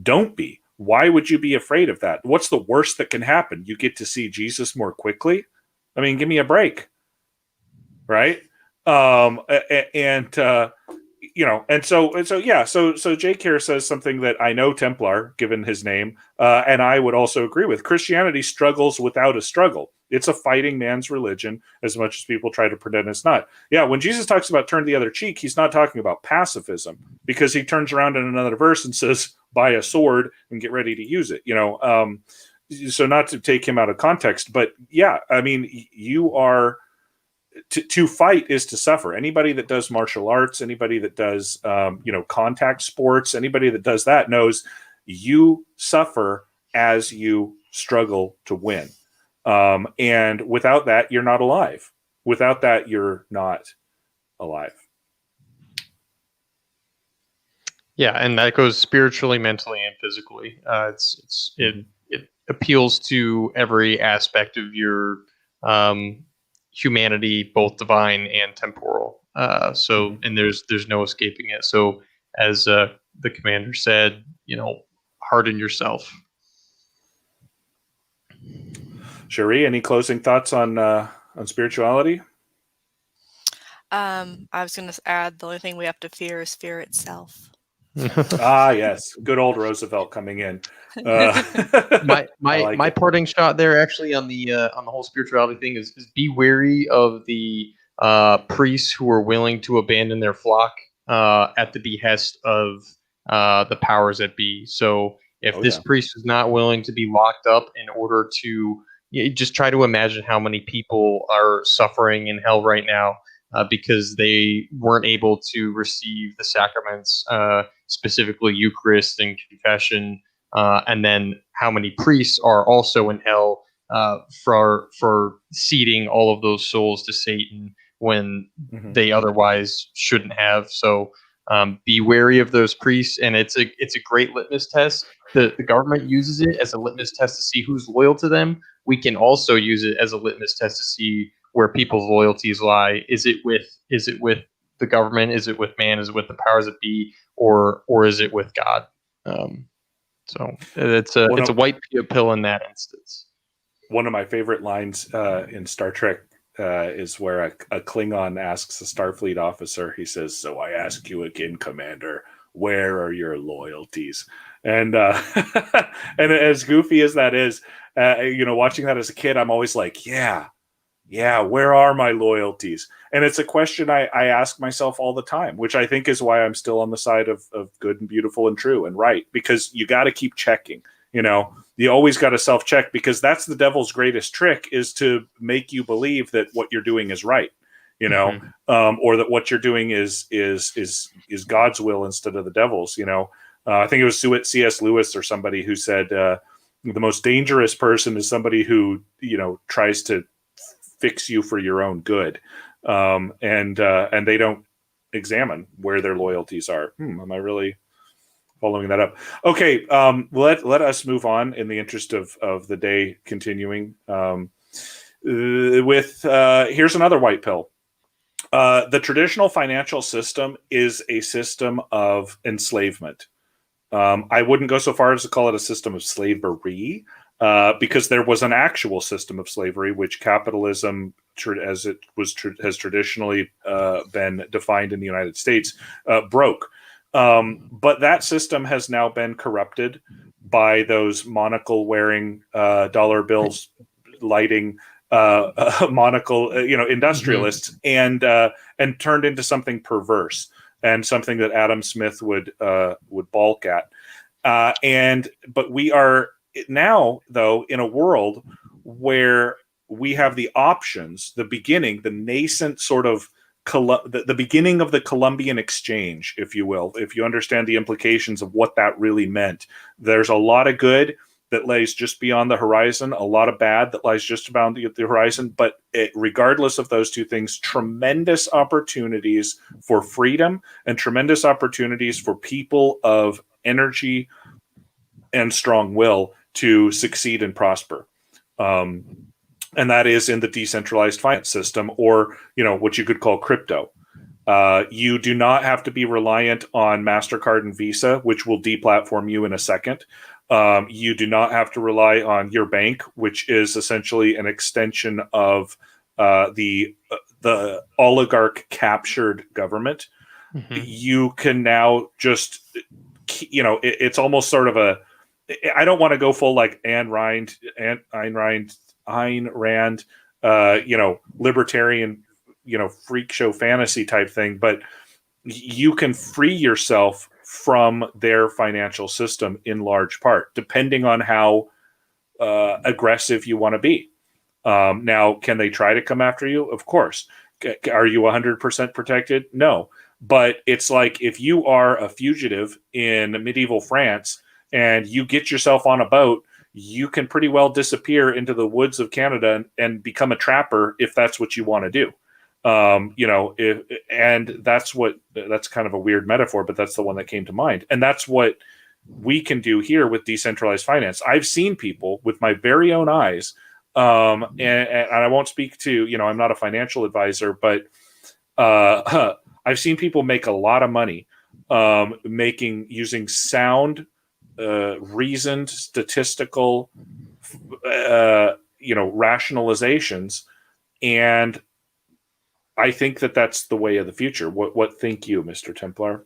don't be. Why would you be afraid of that? What's the worst that can happen? You get to see Jesus more quickly? I mean, give me a break. Right? So Jake here says something that I know Templar, given his name, and I would also agree with. Christianity struggles without a struggle. It's a fighting man's religion, as much as people try to pretend it's not. Yeah, when Jesus talks about turn the other cheek, he's not talking about pacifism, because he turns around in another verse and says, buy a sword and get ready to use it. So not to take him out of context, but yeah, I mean, you are to fight is to suffer. Anybody that does martial arts, anybody that does contact sports, anybody that does that knows you suffer as you struggle to win. And without that, you're not alive. Without that, you're not alive. Yeah, and that goes spiritually, mentally, and physically. It appeals to every aspect of your humanity, both divine and temporal. And there's no escaping it. So, as the commander said, harden yourself. Cherie, any closing thoughts on spirituality? I was going to add, the only thing we have to fear is fear itself. Yes, good old Roosevelt coming in. My parting shot there, actually, on the whole spirituality thing is be wary of the priests who are willing to abandon their flock at the behest of the powers that be. So if this priest is not willing to be locked up in order to just try to imagine how many people are suffering in hell right now because they weren't able to receive the sacraments, specifically Eucharist and confession, and then how many priests are also in hell for seeding all of those souls to Satan when they otherwise shouldn't have. So be wary of those priests, and it's a great litmus test. The government uses it as a litmus test to see who's loyal to them. We can also use it as a litmus test to see where people's loyalties lie. Is it with the government? Is it with man? Is it with the powers that be? Or is it with God? So it's a white pill in that instance. One of my favorite lines in Star Trek is where a Klingon asks a Starfleet officer, he says, "So I ask you again, Commander, where are your loyalties?" And and as goofy as that is, watching that as a kid, I'm always like, yeah, where are my loyalties? And it's a question I ask myself all the time, which I think is why I'm still on the side of good and beautiful and true and right, because you got to keep checking. You always got to self-check, because that's the devil's greatest trick, is to make you believe that what you're doing is right, or that what you're doing is God's will instead of the devil's. I think it was C.S. Lewis or somebody who said the most dangerous person is somebody who tries to fix you for your own good, and they don't examine where their loyalties are. Am I really following that up? Okay, let us move on in the interest of the day continuing. Here's another white pill. The traditional financial system is a system of enslavement. I wouldn't go so far as to call it a system of slavery, because there was an actual system of slavery, which capitalism, as it has traditionally been defined in the United States, broke. But that system has now been corrupted by those monocle-wearing, dollar bills lighting monocle, industrialists, and turned into something perverse and something that Adam Smith would balk at. But we are now, though, in a world where we have the options, the nascent sort of the beginning of the Columbian Exchange, if you will, if you understand the implications of what that really meant. There's a lot of good that lays just beyond the horizon, a lot of bad that lies just beyond the horizon. But regardless of those two things, tremendous opportunities for freedom and tremendous opportunities for people of energy and strong will to succeed and prosper. And that is in the decentralized finance system, or what you could call crypto. You do not have to be reliant on MasterCard and Visa, which will deplatform you in a second. You do not have to rely on your bank, which is essentially an extension of the oligarch captured government. You can now just, it's almost sort of I don't want to go full like Ayn Rand, libertarian, freak show fantasy type thing, but you can free yourself from their financial system in large part, depending on how aggressive you want to be. Now, can they try to come after you? Of course. Are you 100% protected? No. But it's like if you are a fugitive in medieval France and you get yourself on a boat, you can pretty well disappear into the woods of Canada and become a trapper if that's what you want to do. And that's kind of a weird metaphor, but that's the one that came to mind. And that's what we can do here with decentralized finance. I've seen people with my very own eyes, and I won't speak to, I'm not a financial advisor, but I've seen people make a lot of money using sound, reasoned, statistical, rationalizations, and I think that that's the way of the future. What think you, Mr. Templar?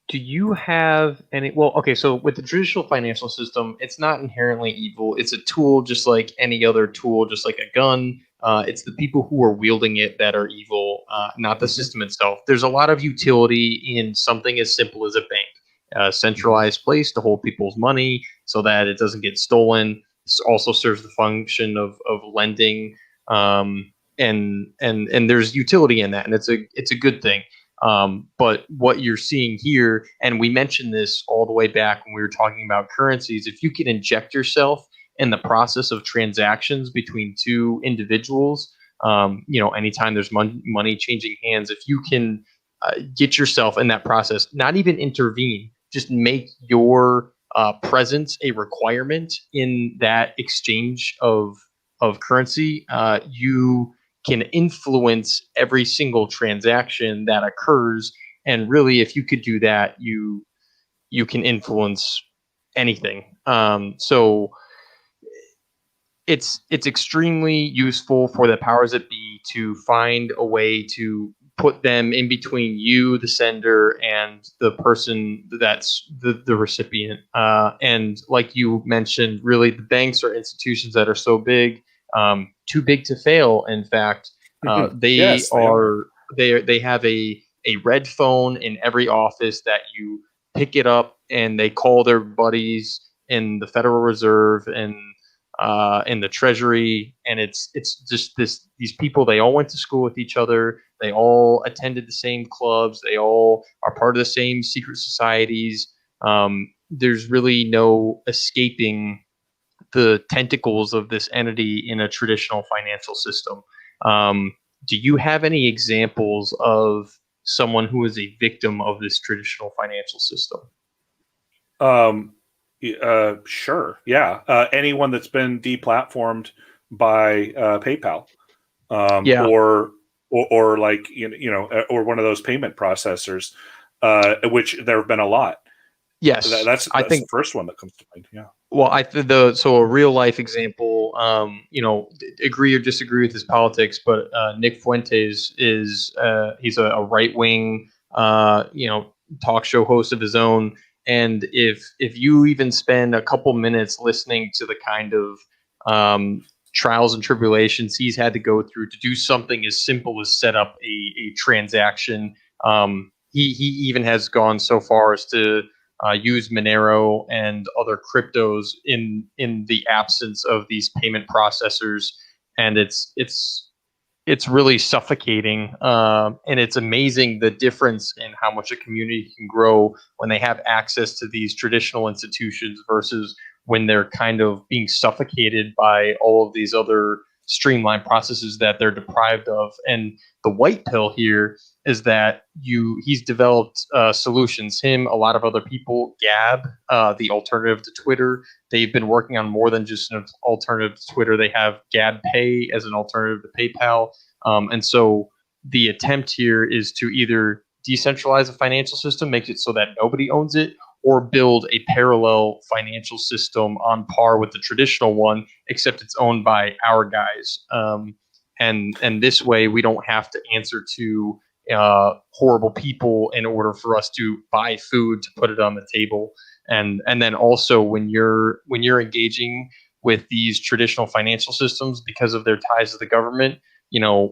Do you have any? Well, okay, so with the traditional financial system, it's not inherently evil. It's a tool just like any other tool, just like a gun. It's the people who are wielding it that are evil, not the system itself. There's a lot of utility in something as simple as a bank, a centralized place to hold people's money so that it doesn't get stolen. This also serves the function of lending, and there's utility in that, and it's a good thing. But what you're seeing here, and we mentioned this all the way back when we were talking about currencies, if you can inject yourself in the process of transactions between two individuals, anytime there's money changing hands, if you can get yourself in that process, not even intervene, just make your presence a requirement in that exchange of currency, you can influence every single transaction that occurs. And really, if you could do that, you can influence anything. So it's extremely useful for the powers that be to find a way to put them in between you, the sender, and the person that's the recipient. And like you mentioned, really, the banks are institutions that are so big, too big to fail. In fact, they have a red phone in every office that you pick it up and they call their buddies in the Federal Reserve and in the Treasury, and it's just these people. They all went to school with each other. They all attended the same clubs. They all are part of the same secret societies. There's really no escaping the tentacles of this entity in a traditional financial system. Do you have any examples of someone who is a victim of this traditional financial system? Sure. Yeah. Anyone that's been deplatformed by PayPal, or like or one of those payment processors, which there have been a lot. Yes, that's I think the first one that comes to mind. Yeah. Well, so a real life example, agree or disagree with his politics, but Nick Fuentes is he's a right wing, talk show host of his own. And if you even spend a couple minutes listening to the kind of trials and tribulations he's had to go through to do something as simple as set up a transaction, he even has gone so far as to use Monero and other cryptos in the absence of these payment processors, and it's really suffocating. And it's amazing the difference in how much a community can grow when they have access to these traditional institutions versus when they're kind of being suffocated by all of these other streamlined processes that they're deprived of. And the white pill here is that he's developed solutions. Him, a lot of other people, Gab, the alternative to Twitter. They've been working on more than just an alternative to Twitter. They have Gab Pay as an alternative to PayPal. And so the attempt here is to either decentralize a financial system, make it so that nobody owns it, or build a parallel financial system on par with the traditional one, except it's owned by our guys. And this way, we don't have to answer to horrible people in order for us to buy food to put it on the table. And then also when you're engaging with these traditional financial systems because of their ties to the government,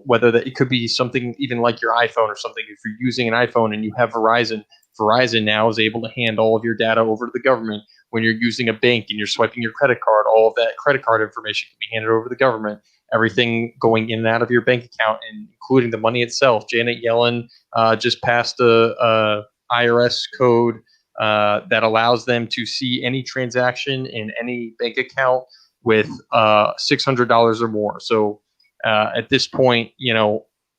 whether that it could be something even like your iPhone or something. If you're using an iPhone and you have Verizon now is able to hand all of your data over to the government. when you're using a bank and you're swiping your credit card, all of that credit card information can be handed over to the government. Everything going in and out of your bank account, and including the money itself. Janet Yellen just passed a IRS code that allows them to see any transaction in any bank account with $600 or more. So at this point,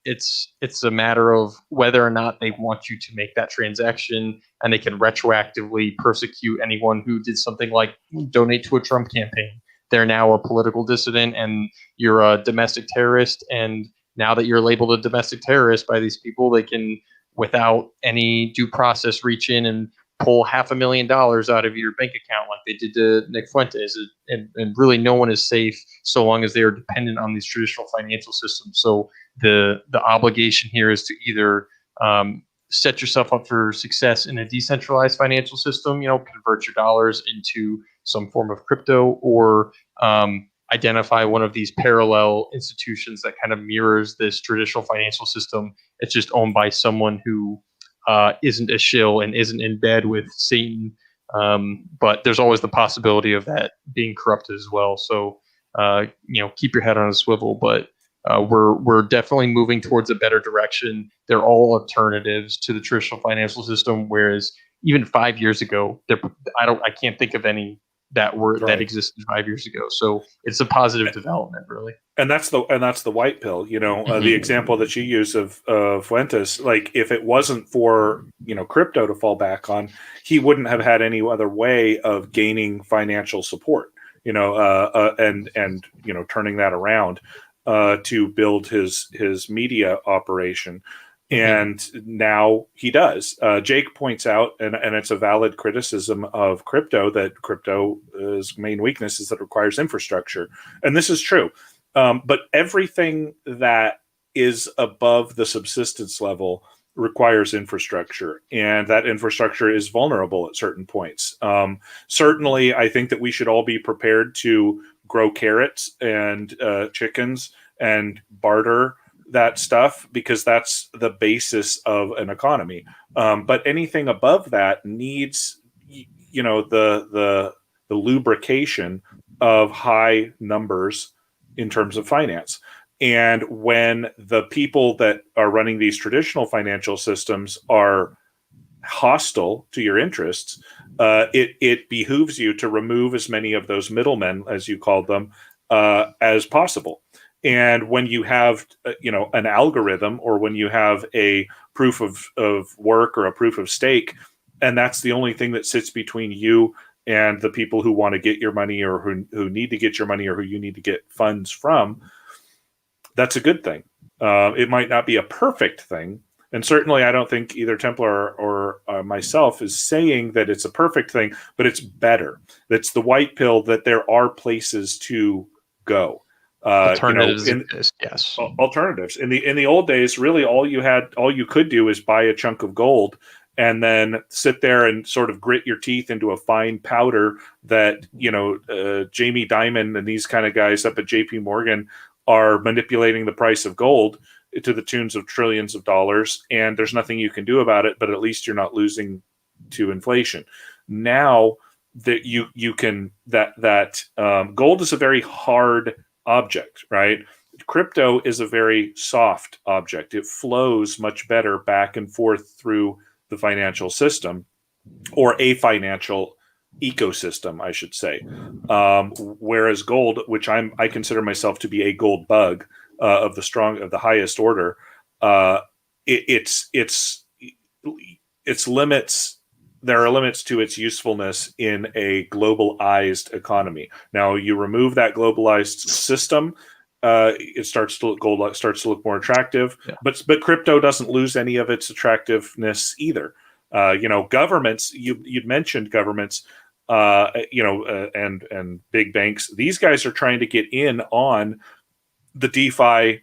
it's a matter of whether or not they want you to make that transaction, and they can retroactively persecute anyone who did something like donate to a Trump campaign. They're now a political dissident, and you're a domestic terrorist. And now that you're labeled a domestic terrorist by these people, they can, without any due process, reach in and pull $500,000 out of your bank account like they did to Nick Fuentes. And really no one is safe so long as they are dependent on these traditional financial systems. So the obligation here is to either set yourself up for success in a decentralized financial system, convert your dollars into some form of crypto, or identify one of these parallel institutions that kind of mirrors this traditional financial system. It's just owned by someone who isn't a shill and isn't in bed with Satan. But there's always the possibility of that being corrupted as well. So, keep your head on a swivel, but we're definitely moving towards a better direction. They're all alternatives to the traditional financial system. Whereas even 5 years ago, I can't think of any that existed 5 years ago. So it's a positive development, really. And that's the white pill. The example that you use of Fuentes, like if it wasn't for crypto to fall back on, he wouldn't have had any other way of gaining financial support. And turning that around to build his media operation. And now he does. Jake points out, and it's a valid criticism of crypto, that crypto's main weakness is that it requires infrastructure. And this is true. But everything that is above the subsistence level requires infrastructure. And that infrastructure is vulnerable at certain points. Certainly, I think that we should all be prepared to grow carrots and chickens and barter that stuff, because that's the basis of an economy. But anything above that needs, the lubrication of high numbers in terms of finance. And when the people that are running these traditional financial systems are hostile to your interests, it behooves you to remove as many of those middlemen, as you called them, as possible. And when you have, an algorithm, or when you have a proof of work or a proof of stake, and that's the only thing that sits between you and the people who want to get your money, or who need to get your money, or who you need to get funds from, that's a good thing. It might not be a perfect thing. And certainly I don't think either Templar or myself is saying that it's a perfect thing, but it's better. It's the white pill that there are places to go. Alternatives exist, yes. Alternatives. In the old days, really all you could do is buy a chunk of gold and then sit there and sort of grit your teeth into a fine powder that, Jamie Dimon and these kind of guys up at JP Morgan are manipulating the price of gold to the tunes of trillions of dollars, and there's nothing you can do about it, but at least you're not losing to inflation. Now that you can, gold is a very hard object, right? Crypto is a very soft object. It flows much better back and forth through the financial system, or a financial ecosystem, I should say. Whereas gold, which I consider myself to be a gold bug of the highest order, its limits. There are limits to its usefulness in a globalized economy. Now, you remove that globalized system, gold starts to look more attractive. Yeah. But crypto doesn't lose any of its attractiveness either. Governments. You'd mentioned governments. And big banks. These guys are trying to get in on the DeFi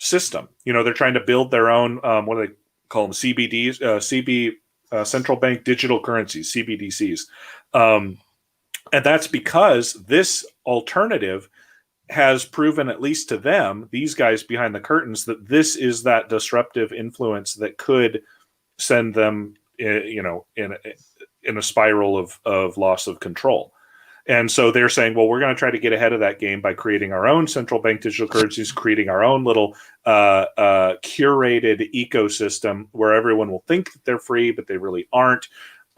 system. They're trying to build their own. What do they call them? CBDs. Central bank digital currencies, CBDCs. And that's because this alternative has proven, at least to them, these guys behind the curtains, that this is that disruptive influence that could send them, in in a spiral of loss of control. And so they're saying, well, we're going to try to get ahead of that game by creating our own central bank digital currencies, creating our own little curated ecosystem where everyone will think that they're free, but they really aren't.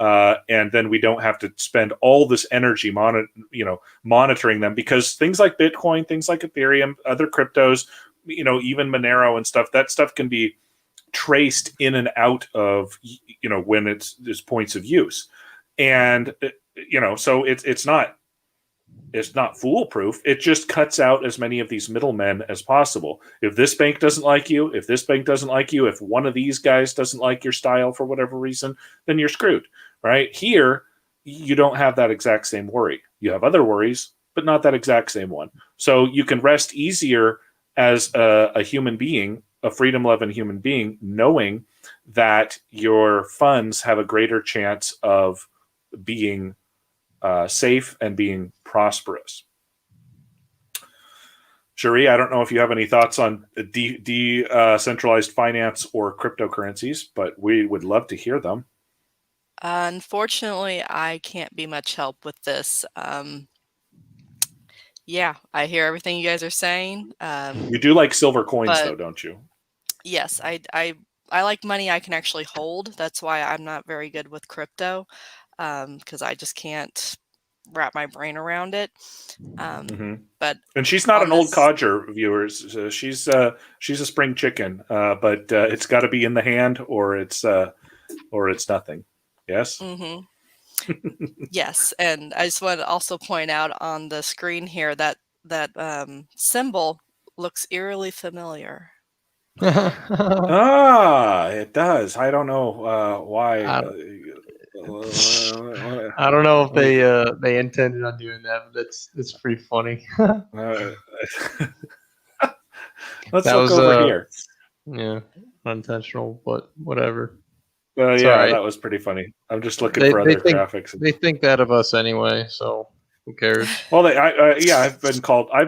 And then we don't have to spend all this energy monitoring them, because things like Bitcoin, things like Ethereum, other cryptos, even Monero and stuff, that stuff can be traced in and out of, when there's points of use. And so it's not foolproof. It just cuts out as many of these middlemen as possible. If this bank doesn't like you, if this bank doesn't like you, if one of these guys doesn't like your style for whatever reason, then you're screwed, right? Here, you don't have that exact same worry. You have other worries, but not that exact same one. So you can rest easier as a human being, a freedom-loving human being, knowing that your funds have a greater chance of being safe and being prosperous. Cherie, I don't know if you have any thoughts on decentralized finance or cryptocurrencies, but we would love to hear them. Unfortunately, I can't be much help with this. Yeah, I hear everything you guys are saying. You do like silver coins, though, don't you? Yes, I like money I can actually hold. That's why I'm not very good with crypto, because I just can't wrap my brain around it. But and she's not an old codger, viewers. She's a spring chicken, but it's got to be in the hand, or it's nothing. Yes. Yes, and I just want to also point out on the screen here that symbol looks eerily familiar. It does. I don't know why. I don't know if they intended on doing that, but it's pretty funny. Let's look over here. Yeah, unintentional, but whatever. Yeah, right. That was pretty funny. I'm just looking for other graphics. They think that of us anyway, so who cares? Well, I've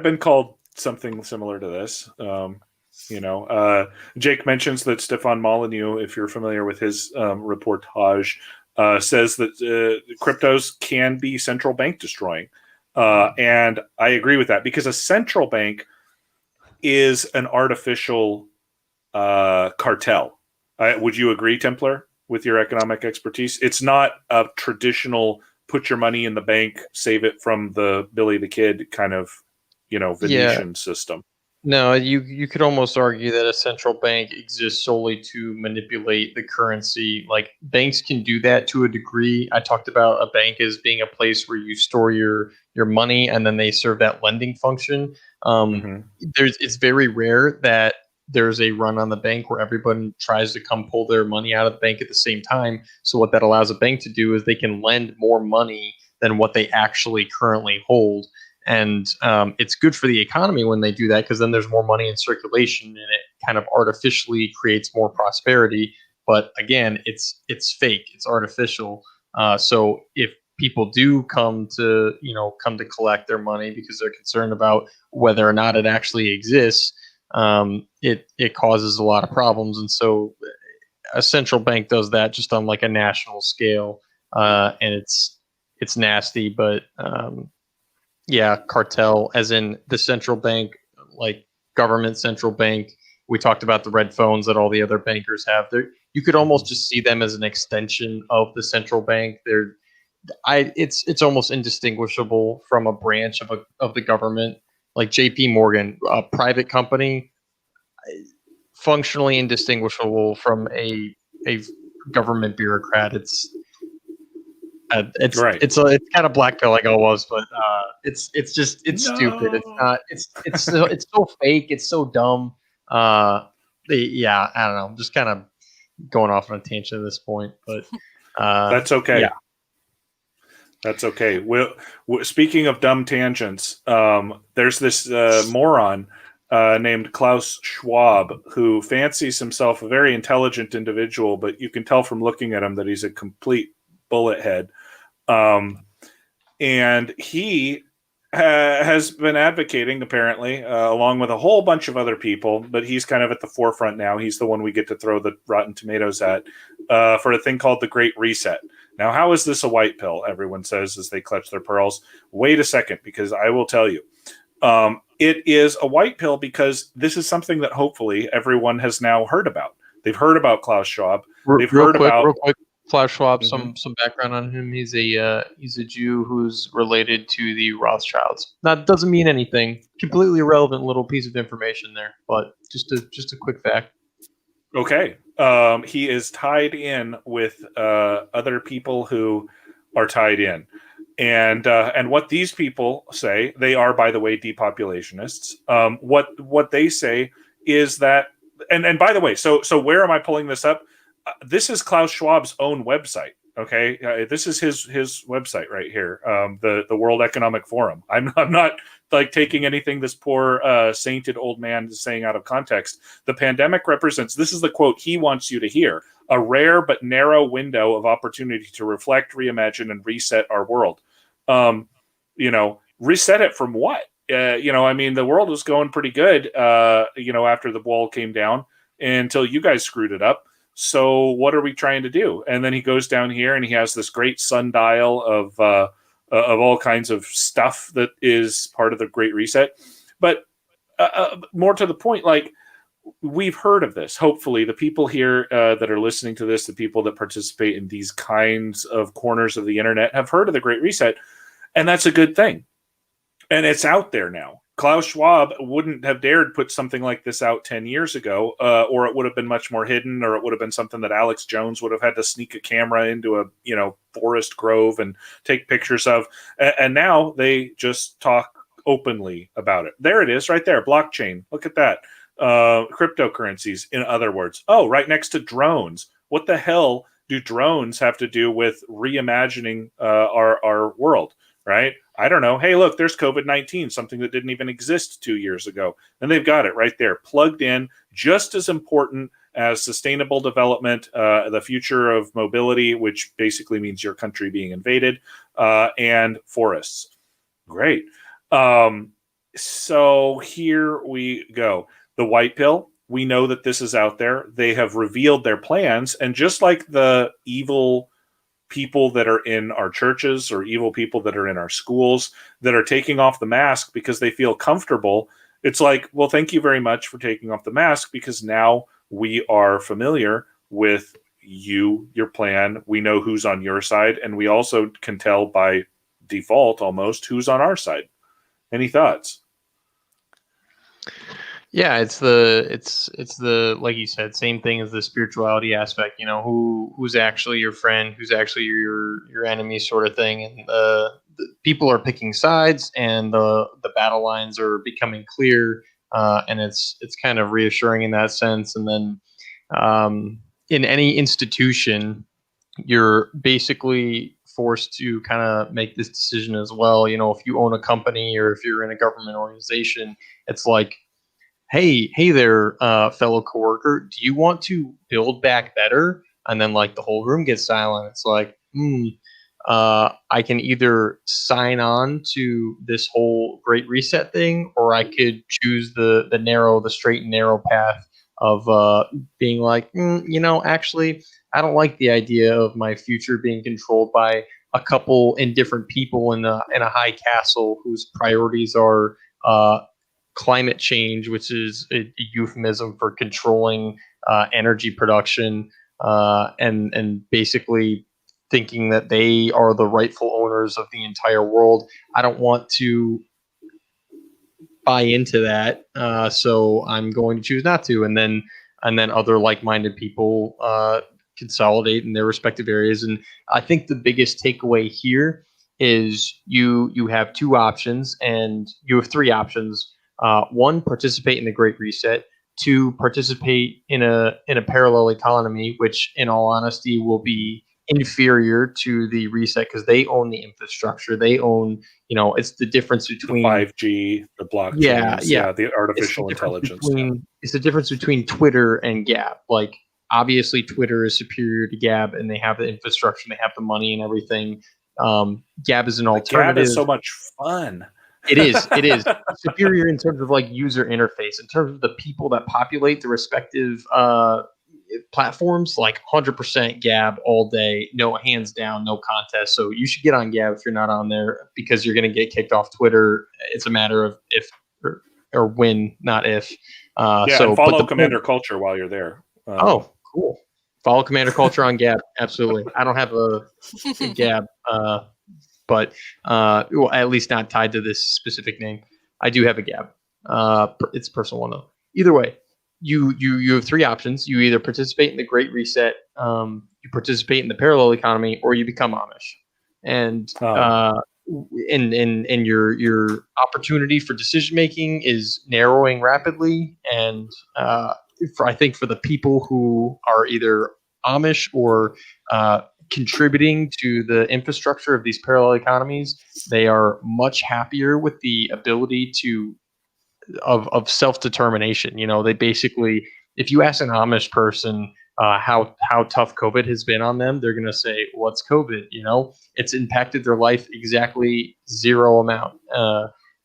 been called something similar to this. Jake mentions that Stefan Molyneux, if you're familiar with his reportage, says that cryptos can be central bank destroying. And I agree with that, because a central bank is an artificial cartel. Would you agree, Templar, with your economic expertise? It's not a traditional put your money in the bank, save it from the Billy the Kid kind of, Venetian system. No, you could almost argue that a central bank exists solely to manipulate the currency. Like, banks can do that to a degree. I talked about a bank as being a place where you store your money, and then they serve that lending function. It's very rare that there's a run on the bank where everyone tries to come pull their money out of the bank at the same time. So what that allows a bank to do is they can lend more money than what they actually currently hold. And it's good for the economy when they do that, because then there's more money in circulation, and it kind of artificially creates more prosperity. But again, it's fake, it's artificial. So if people do come to collect their money because they're concerned about whether or not it actually exists, it causes a lot of problems. And so a central bank does that just on like a national scale, and it's nasty. But yeah, cartel, as in the central bank, like government central bank. We talked about the red phones that all the other bankers have. You could almost just see them as an extension of the central bank. It's almost indistinguishable from a branch of the government. Like JP Morgan, a private company, functionally indistinguishable from a government bureaucrat. It's right. It's kind of black pill like it was, but it's stupid. It's not. It's so fake. It's so dumb. I don't know. I'm just kind of going off on a tangent at this point, but that's okay. Yeah. That's okay. Speaking of dumb tangents, there's this moron named Klaus Schwab, who fancies himself a very intelligent individual, but you can tell from looking at him that he's a complete bullet head. And he has been advocating, apparently, along with a whole bunch of other people, but he's kind of at the forefront now. He's the one we get to throw the Rotten Tomatoes at, for a thing called the Great Reset. Now, how is this a white pill? Everyone says as they clutch their pearls. Wait a second, because I will tell you. It is a white pill because this is something that hopefully everyone has now heard about. They've heard about Klaus Schwab. They've heard about real quick. Klaus Schwab. Some background on him. He's a Jew who's related to the Rothschilds. That doesn't mean anything. Completely irrelevant little piece of information there, but just a quick fact. Okay. He is tied in with other people who are tied in. And what these people say, they are, by the way, depopulationists. What they say is that, and by the way, so where am I pulling this up? This is Klaus Schwab's own website. Okay, this is his website right here, the World Economic Forum. I'm not like taking anything this poor sainted old man is saying out of context. The pandemic represents, this is the quote he wants you to hear, a rare but narrow window of opportunity to reflect, reimagine, and reset our world. Reset it from what? The world was going pretty good, after the wall came down until you guys screwed it up. So what are we trying to do? And then he goes down here and he has this great sundial of all kinds of stuff that is part of the Great Reset. But more to the point, like, we've heard of this. Hopefully the people here that are listening to this, the people that participate in these kinds of corners of the internet have heard of the Great Reset. And that's a good thing. And it's out there now. Klaus Schwab wouldn't have dared put something like this out 10 years ago, or it would have been much more hidden, or it would have been something that Alex Jones would have had to sneak a camera into a forest grove and take pictures of. And now they just talk openly about it. There it is right there. Blockchain. Look at that. Cryptocurrencies, in other words. Oh, right next to drones. What the hell do drones have to do with reimagining our world? Right? I don't know. Hey, look, there's COVID-19, something that didn't even exist 2 years ago. And they've got it right there, plugged in, just as important as sustainable development, the future of mobility, which basically means your country being invaded, and forests. Great. So here we go. The white pill, we know that this is out there. They have revealed their plans. And just like the evil people that are in our churches or evil people that are in our schools that are taking off the mask because they feel comfortable, it's like, well, thank you very much for taking off the mask, because now we are familiar with your plan. We know who's on your side, and we also can tell by default almost who's on our side. Any thoughts? Yeah, it's the like you said, same thing as the spirituality aspect. Who's actually your friend, who's actually your enemy, sort of thing. And the people are picking sides, and the battle lines are becoming clear, and it's kind of reassuring in that sense. And then in any institution, you're basically forced to kind of make this decision as well. If you own a company or if you're in a government organization, it's like, hey there, fellow coworker, do you want to build back better? And then like the whole room gets silent. It's like, I can either sign on to this whole Great Reset thing, or I could choose the straight and narrow path of being like, actually, I don't like the idea of my future being controlled by a couple indifferent people in a high castle whose priorities are climate change, which is a euphemism for controlling energy production, and basically thinking that they are the rightful owners of the entire world. I don't want to buy into that, so I'm going to choose not to. And then other like-minded people consolidate in their respective areas. And I think the biggest takeaway here is you have two options, and you have three options. One, participate in the Great Reset. Two, participate in a parallel economy, which, in all honesty, will be inferior to the reset because they own the infrastructure. They own, it's the difference between the 5G, the blockchain, the artificial intelligence. It's the difference between Twitter and Gab. Like, obviously, Twitter is superior to Gab, and they have the infrastructure, they have the money and everything. Gab is an alternative. Gab is so much fun. It is superior in terms of like user interface, in terms of the people that populate the respective platforms, like 100% Gab all day, no, hands down, no contest. So you should get on Gab if you're not on there, because you're going to get kicked off Twitter. It's a matter of if or when, not if. And follow Commander Culture while you're there. Cool. Follow Commander Culture on Gab. Absolutely. I don't have a Gab, but well, at least not tied to this specific name. I do have a Gab. It's a personal one though. Either way, you have three options. You either participate in the Great Reset, you participate in the parallel economy, or you become Amish. And and your opportunity for decision making is narrowing rapidly. And I think for the people who are either Amish or contributing to the infrastructure of these parallel economies, they are much happier with the ability of self-determination. They basically, if you ask an Amish person how tough COVID has been on them, they're going to say, "What's COVID?" It's impacted their life exactly zero amount.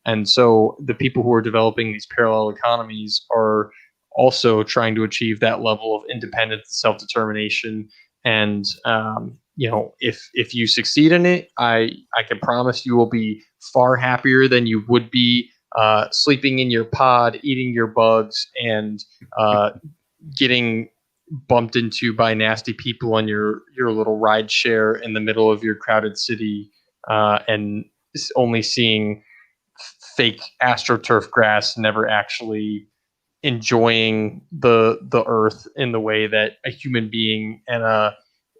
And so the people who are developing these parallel economies are also trying to achieve that level of independence and self-determination. And if you succeed in it, I can promise you will be far happier than you would be sleeping in your pod, eating your bugs, and getting bumped into by nasty people on your little ride share in the middle of your crowded city, and only seeing fake astroturf grass, never actually enjoying the earth in the way that a human being and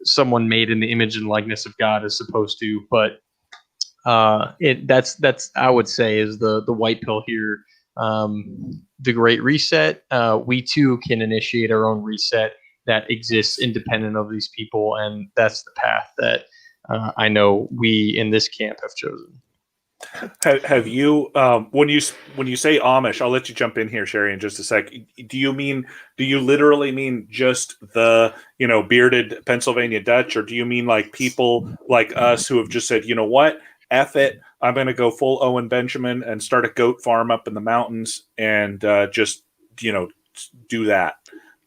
someone made in the image and likeness of God is supposed to. But that's I would say is the white pill here. The Great Reset. We too can initiate our own reset that exists independent of these people, and that's the path that I know we in this camp have chosen. Have you when you say Amish? I'll let you jump in here, Cherie, in just a sec. Do you literally mean just the bearded Pennsylvania Dutch, or do you mean like people like us who have just said, you know what, F it, I'm going to go full Owen Benjamin and start a goat farm up in the mountains and just do that?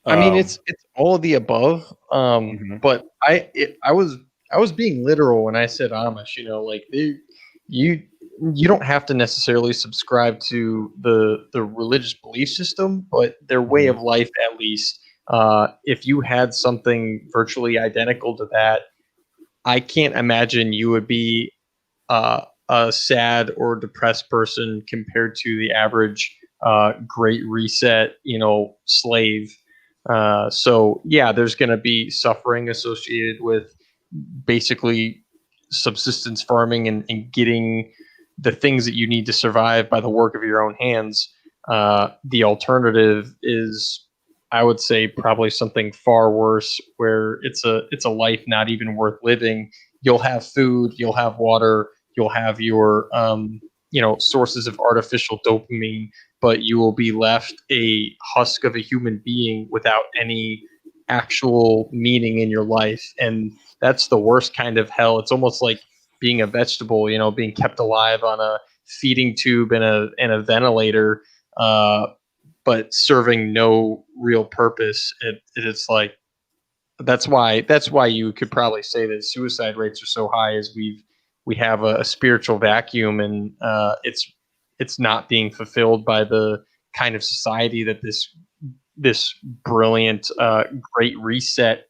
I mean, it's all of the above. But I was being literal when I said Amish. Like you don't have to necessarily subscribe to the religious belief system, but their way of life, at least. If you had something virtually identical to that, I can't imagine you would be a sad or depressed person compared to the average Great Reset, slave. So yeah, there's going to be suffering associated with basically subsistence farming and getting the things that you need to survive by the work of your own hands. The alternative is, I would say, probably something far worse, where it's a life not even worth living. You'll have food, you'll have water, you'll have your sources of artificial dopamine, but you will be left a husk of a human being without any actual meaning in your life. And that's the worst kind of hell. It's almost like being a vegetable, being kept alive on a feeding tube and a ventilator, but serving no real purpose. It's like, that's why you could probably say that suicide rates are so high, is we have a spiritual vacuum, and it's not being fulfilled by the kind of society that this brilliant Great Reset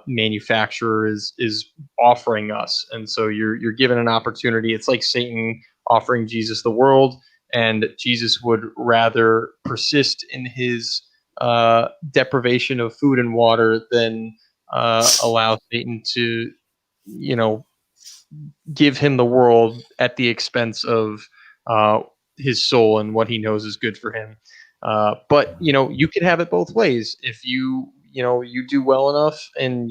manufacturer is offering us. And so you're given an opportunity. It's like Satan offering Jesus the world, and Jesus would rather persist in his deprivation of food and water than allow Satan to give him the world at the expense of his soul and what he knows is good for him. But you can have it both ways. If you do well enough, and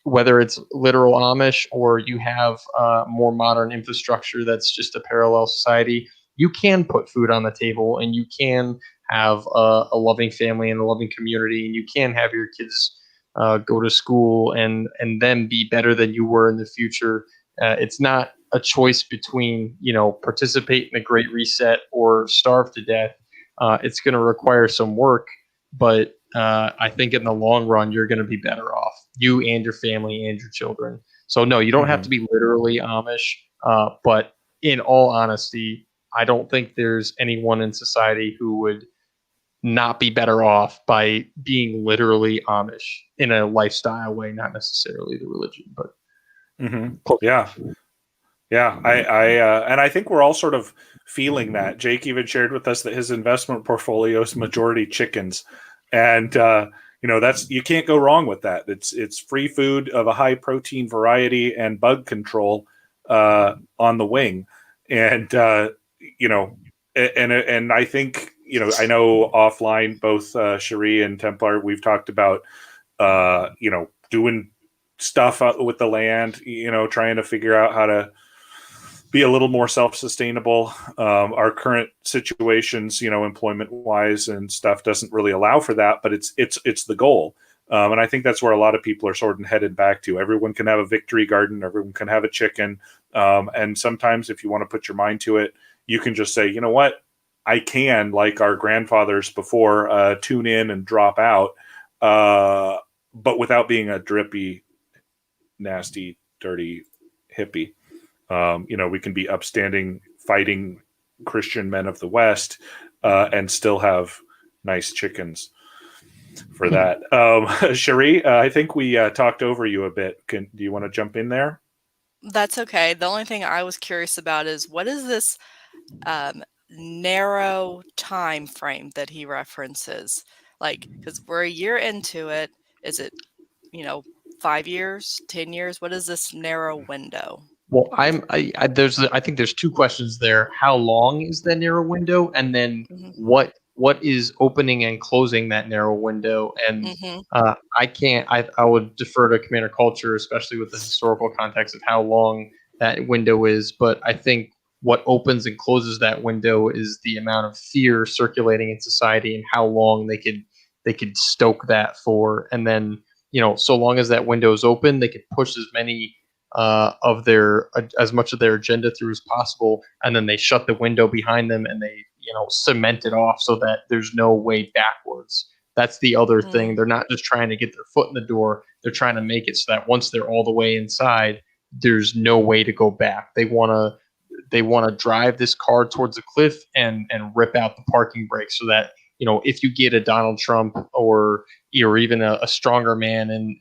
whether it's literal Amish or you have more modern infrastructure that's just a parallel society, you can put food on the table, and you can have a loving family and a loving community, and you can have your kids go to school and then be better than you were in the future. It's not a choice between participate in the Great Reset or starve to death. It's going to require some work, but I think in the long run, you're going to be better off, you and your family and your children. So no, you don't have to be literally Amish, but in all honesty, I don't think there's anyone in society who would not be better off by being literally Amish in a lifestyle way, not necessarily the religion, but yeah. And I think we're all sort of feeling that. Jake even shared with us that his investment portfolio is majority chickens, and that's, you can't go wrong with that. It's free food of a high protein variety and bug control on the wing, and and I think I know offline both Cherie and Templar, we've talked about doing stuff with the land, trying to figure out how to be a little more self-sustainable. Our current situations, employment-wise and stuff, doesn't really allow for that, but it's the goal. And I think that's where a lot of people are sort of headed back to. Everyone can have a victory garden. Everyone can have a chicken. And sometimes if you want to put your mind to it, you can just say, you know what? I can, like our grandfathers before, tune in and drop out, but without being a drippy, nasty, dirty hippie. We can be upstanding, fighting Christian men of the West and still have nice chickens for that. Cherie, I think we talked over you a bit. Do you want to jump in there? That's okay. The only thing I was curious about is, what is this narrow time frame that he references? Like, because we're a year into it. Is it 5 years, 10 years? What is this narrow window? Well, I think there's two questions there. How long is the narrow window, and then what is opening and closing that narrow window? And I would defer to Commander Culture, especially with the historical context of how long that window is. But I think what opens and closes that window is the amount of fear circulating in society and how long they could stoke that for. And then so long as that window is open, they could push as many as much of their agenda through as possible, and then they shut the window behind them and they cement it off so that there's no way backwards. That's the other thing. They're not just trying to get their foot in the door, they're trying to make it so that once they're all the way inside, there's no way to go back. They want to drive this car towards a cliff and rip out the parking brakes so that if you get a Donald Trump or even a stronger man in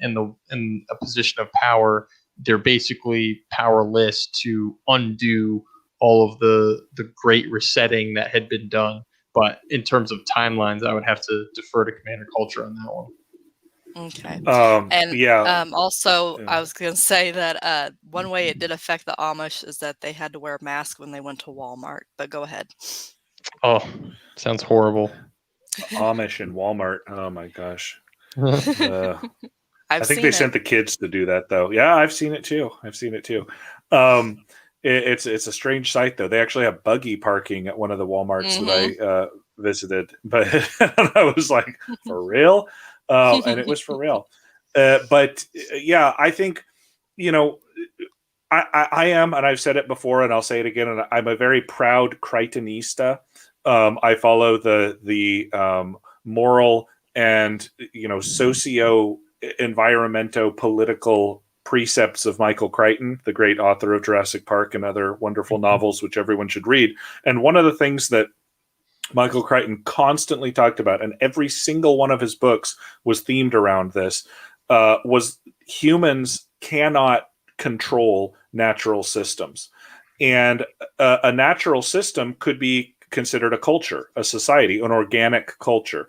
a position of power, they're basically powerless to undo all of the great resetting that had been done. But in terms of timelines, I would have to defer to Commander Culture on that one. Okay. Also, I was going to say that one way it did affect the Amish is that they had to wear a mask when they went to Walmart. But go ahead. Oh, sounds horrible. Amish and Walmart. Oh my gosh. I think they sent the kids to do that, though. Yeah, I've seen it too. It's a strange sight, though. They actually have buggy parking at one of the Walmarts that I visited, but I was like, for real? And it was for real. But yeah, I think I am, and I've said it before, and I'll say it again. And I'm a very proud Crichtonista. I follow the moral and socio-environmento political precepts of Michael Crichton, the great author of Jurassic Park and other wonderful novels, which everyone should read. And one of the things that Michael Crichton constantly talked about, and every single one of his books was themed around this, was humans cannot control natural systems. And a natural system could be considered a culture, a society, an organic culture.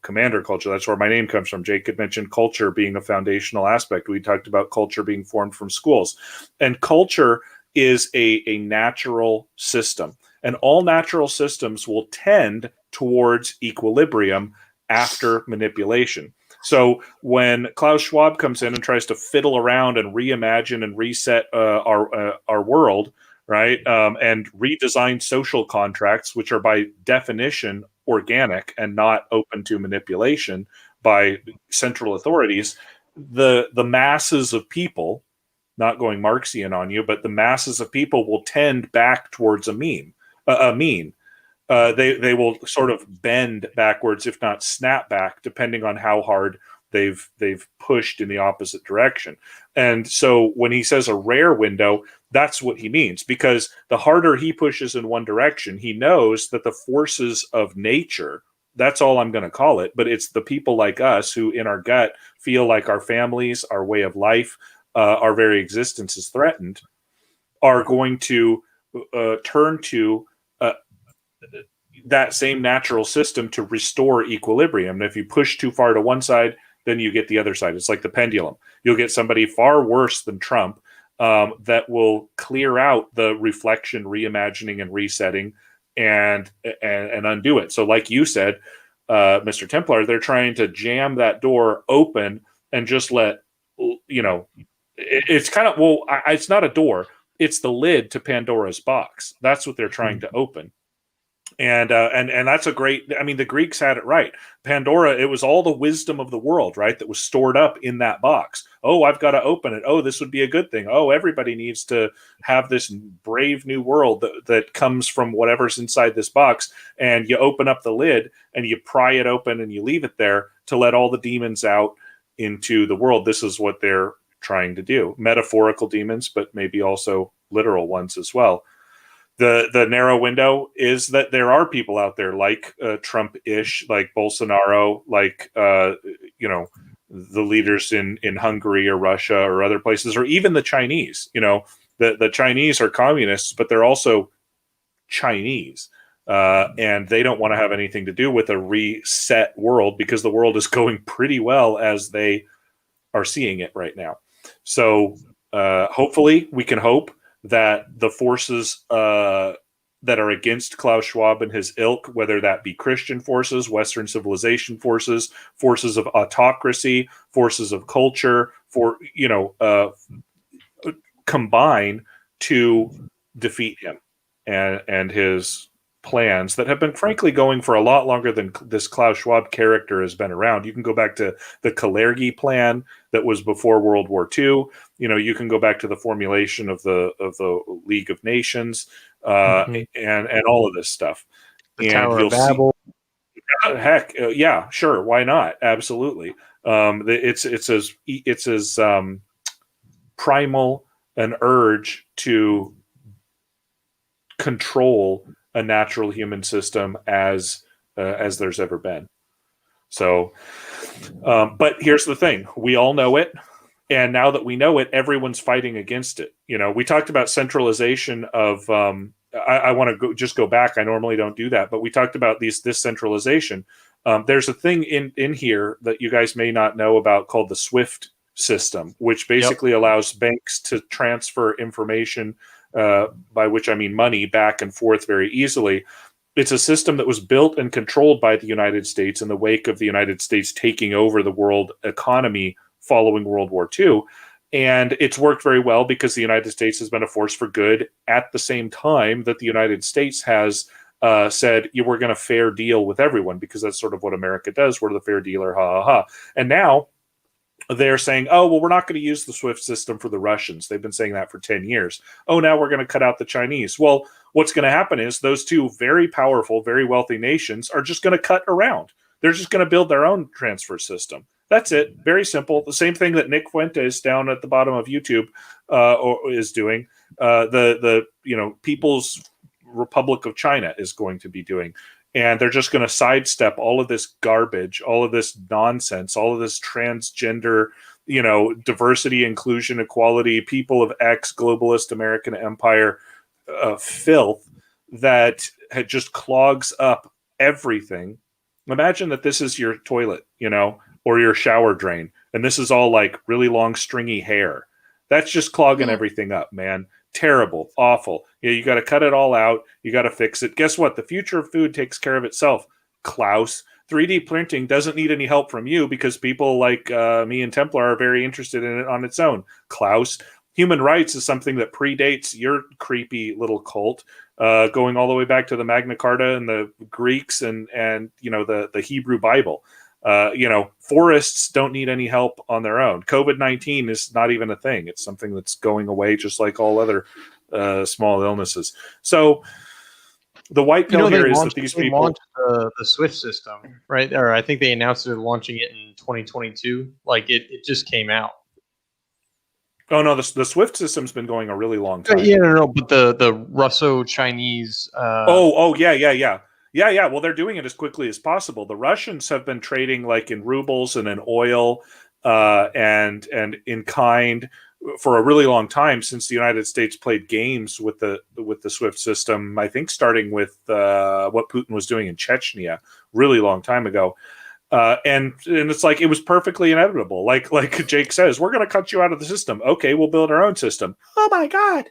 Commander culture, that's where my name comes from. Jake had mentioned culture being a foundational aspect. We talked about culture being formed from schools. And culture is a natural system. And all natural systems will tend towards equilibrium after manipulation. So when Klaus Schwab comes in and tries to fiddle around and reimagine and reset our world, right, and redesign social contracts, which are by definition organic and not open to manipulation by central authorities, the masses of people, not going Marxian on you, but the masses of people will tend back towards a mean. they will sort of bend backwards, if not snap back, depending on how hard they've pushed in the opposite direction. And so when he says a rare window, that's what he means, because the harder he pushes in one direction, he knows that the forces of nature, that's all I'm going to call it, but it's the people like us who in our gut feel like our families, our way of life, our very existence is threatened, are going to turn to that same natural system to restore equilibrium. And if you push too far to one side, then you get the other side. It's like the pendulum. You'll get somebody far worse than Trump that will clear out the reflection, reimagining, and resetting, and undo it. So, like you said, Mr. Templar, they're trying to jam that door open and just let it's kind of it's not a door; it's the lid to Pandora's box. That's what they're trying to open. And that's a great. I mean, the Greeks had it right. Pandora, it was all the wisdom of the world, right, that was stored up in that box. Oh, I've got to open it. Oh, this would be a good thing. Oh, everybody needs to have this brave new world that comes from whatever's inside this box. And you open up the lid and you pry it open and you leave it there to let all the demons out into the world. This is what they're trying to do. Metaphorical demons, but maybe also literal ones as well. The narrow window is that there are people out there like Trump-ish, like Bolsonaro, like the leaders in Hungary or Russia or other places, or even the Chinese. The Chinese are communists, but they're also Chinese, and they don't want to have anything to do with a reset world because the world is going pretty well as they are seeing it right now. So hopefully we can hope that the forces that are against Klaus Schwab and his ilk, whether that be Christian forces, Western civilization forces, forces of autocracy, forces of culture, combine to defeat him and his plans that have been frankly going for a lot longer than this Klaus Schwab character has been around. You can go back to the Kalergi plan that was before World War II. You can go back to the formulation of the League of Nations and all of this stuff. The Tower of Babel. Heck, yeah, sure, why not? Absolutely. It's as primal an urge to control a natural human system as there's ever been. So, but here's the thing: we all know it, and now that we know it, everyone's fighting against it. We talked about centralization of. I want to just go back. I normally don't do that, but we talked about this centralization. There's a thing in here that you guys may not know about called the SWIFT system, which basically allows banks to transfer information, by which I mean money, back and forth very easily. It's a system that was built and controlled by the United States in the wake of the United States taking over the world economy following World War II. And it's worked very well because the United States has been a force for good at the same time that the United States has said, we're going to fair deal with everyone, because that's sort of what America does. We're the fair dealer, ha, ha, ha. And now they're saying, oh, well, we're not going to use the SWIFT system for the Russians. They've been saying that for 10 years. Oh, now we're going to cut out the Chinese. Well, what's going to happen is those two very powerful, very wealthy nations are just going to cut around. They're just going to build their own transfer system. That's it. Very simple. The same thing that Nick Fuentes down at the bottom of YouTube is doing. The People's Republic of China is going to be doing. And they're just going to sidestep all of this garbage, all of this nonsense, all of this transgender, diversity, inclusion, equality, people of X, globalist American empire filth that just clogs up everything. Imagine that this is your toilet, or your shower drain, and this is all like really long, stringy hair. That's just clogging everything up, man. Terrible, awful. You got to cut it all out. You got to fix it. Guess what? The future of food takes care of itself. Klaus, 3D printing doesn't need any help from you because people like me and Templar are very interested in it on its own. Klaus, human rights is something that predates your creepy little cult, going all the way back to the Magna Carta and the Greeks and the Hebrew Bible. Forests don't need any help on their own. COVID-19 is not even a thing. It's something that's going away just like all other small illnesses. So The white pill here is that these people launched the Swift system, right? Or I think they announced they're launching it in 2022. Like it just came out. Oh no, the Swift system's been going a really long time. Yeah, no, but the Russo-Chinese. Yeah. Well, they're doing it as quickly as possible. The Russians have been trading like in rubles and in oil, and in kind for a really long time since the United States played games with the Swift system. I think starting with what Putin was doing in Chechnya, really long time ago. And it's like it was perfectly inevitable. Like Jake says, we're going to cut you out of the system. Okay, we'll build our own system. Oh my God,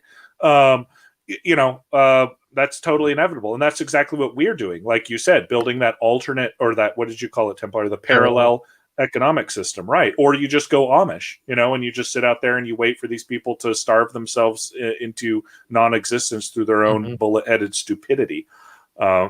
that's totally inevitable, and that's exactly what we're doing. Like you said, building that alternate, or that, what did you call it, Templar? The parallel economic system, right? Or you just go Amish, and you just sit out there and you wait for these people to starve themselves into non-existence through their own bullet-headed stupidity.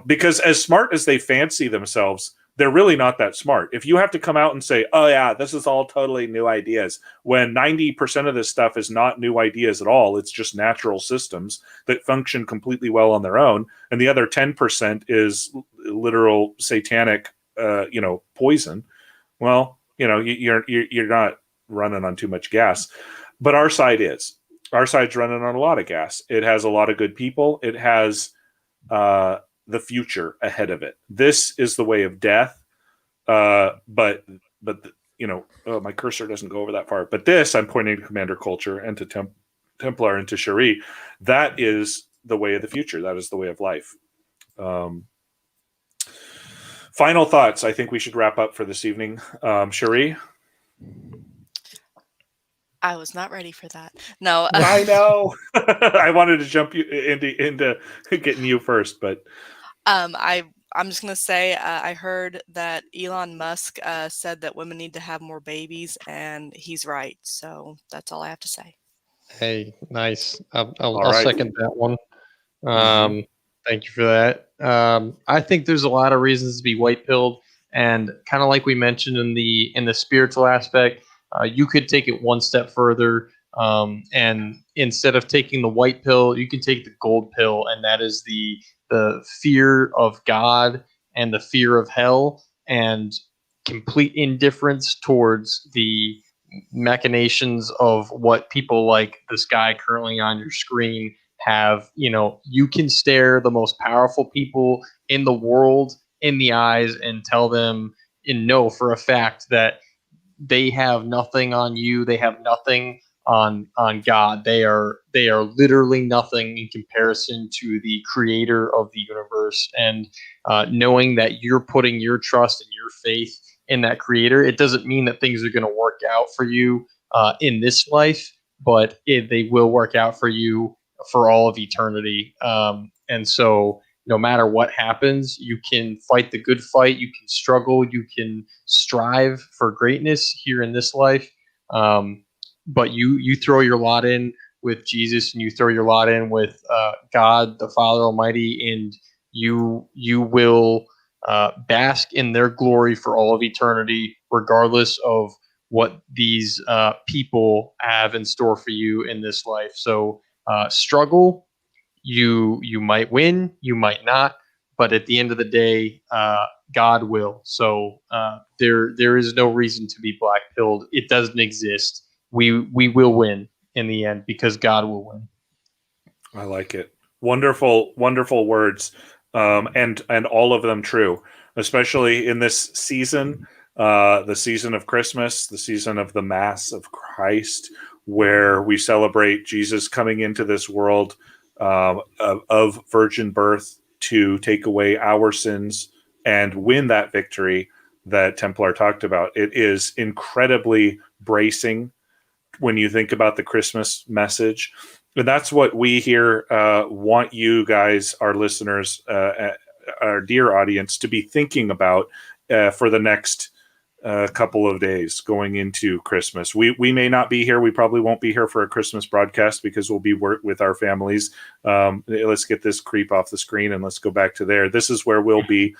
Because as smart as they fancy themselves, they're really not that smart. If you have to come out and say, oh yeah, this is all totally new ideas, when 90% of this stuff is not new ideas at all, it's just natural systems that function completely well on their own, and the other 10% is literal satanic, poison. Well, you're not running on too much gas, but our side's running on a lot of gas. It has a lot of good people. It has the future ahead of it. This is the way of death. But my cursor doesn't go over that far. But this, I'm pointing to Commander Culture and to Templar and to Cherie. That is the way of the future. That is the way of life. Final thoughts. I think we should wrap up for this evening. Cherie? I was not ready for that. No, I know. I wanted to jump you into getting you first, but I'm just gonna say I heard that Elon Musk said that women need to have more babies, and he's right. So that's all I have to say. Hey, nice. I'll second that one. Thank you for that. I think there's a lot of reasons to be white-pilled, and kind of like we mentioned in the spiritual aspect, you could take it one step further, and instead of taking the white pill, you can take the gold pill, and that is the fear of God and the fear of hell and complete indifference towards the machinations of what people like this guy currently on your screen have. You can stare the most powerful people in the world in the eyes and tell them and know for a fact that they have nothing on you. They have nothing on God. They are literally nothing in comparison to the creator of the universe. And knowing that you're putting your trust and your faith in that creator, it doesn't mean that things are going to work out for you in this life, but they will work out for you for all of eternity. And so no matter what happens, you can fight the good fight, you can struggle, you can strive for greatness here in this life. But you throw your lot in with Jesus, and you throw your lot in with God, the Father Almighty, and you will bask in their glory for all of eternity, regardless of what these people have in store for you in this life. So struggle. You might win, you might not, but at the end of the day, God will. So there is no reason to be black-pilled. It doesn't exist. We will win in the end because God will win. I like it. Wonderful, wonderful words, and all of them true, especially in this season, the season of Christmas, the season of the Mass of Christ, where we celebrate Jesus coming into this world of virgin birth to take away our sins and win that victory that Templar talked about. It is incredibly bracing when you think about the Christmas message. And that's what we here want you guys, our listeners, our dear audience, to be thinking about for the next couple of days going into Christmas. We may not be here. We probably won't be here for a Christmas broadcast because we'll be with our families. Let's get this creep off the screen and let's go back to there. This is where we'll be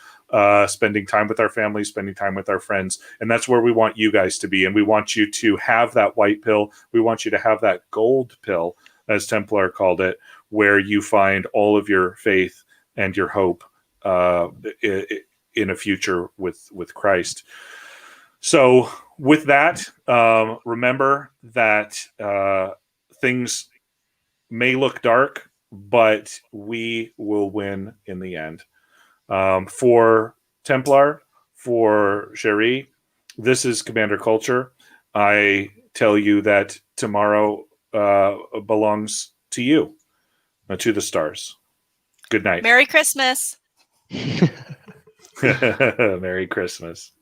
spending time with our families, spending time with our friends. And that's where we want you guys to be. And we want you to have that white pill. We want you to have that gold pill, as Templar called it, where you find all of your faith and your hope in a future with Christ. So with that, remember that things may look dark, but we will win in the end. For Templar, for Cherie, this is Commander Culture. I tell you that tomorrow belongs to you, to the stars. Good night. Merry Christmas. Merry Christmas.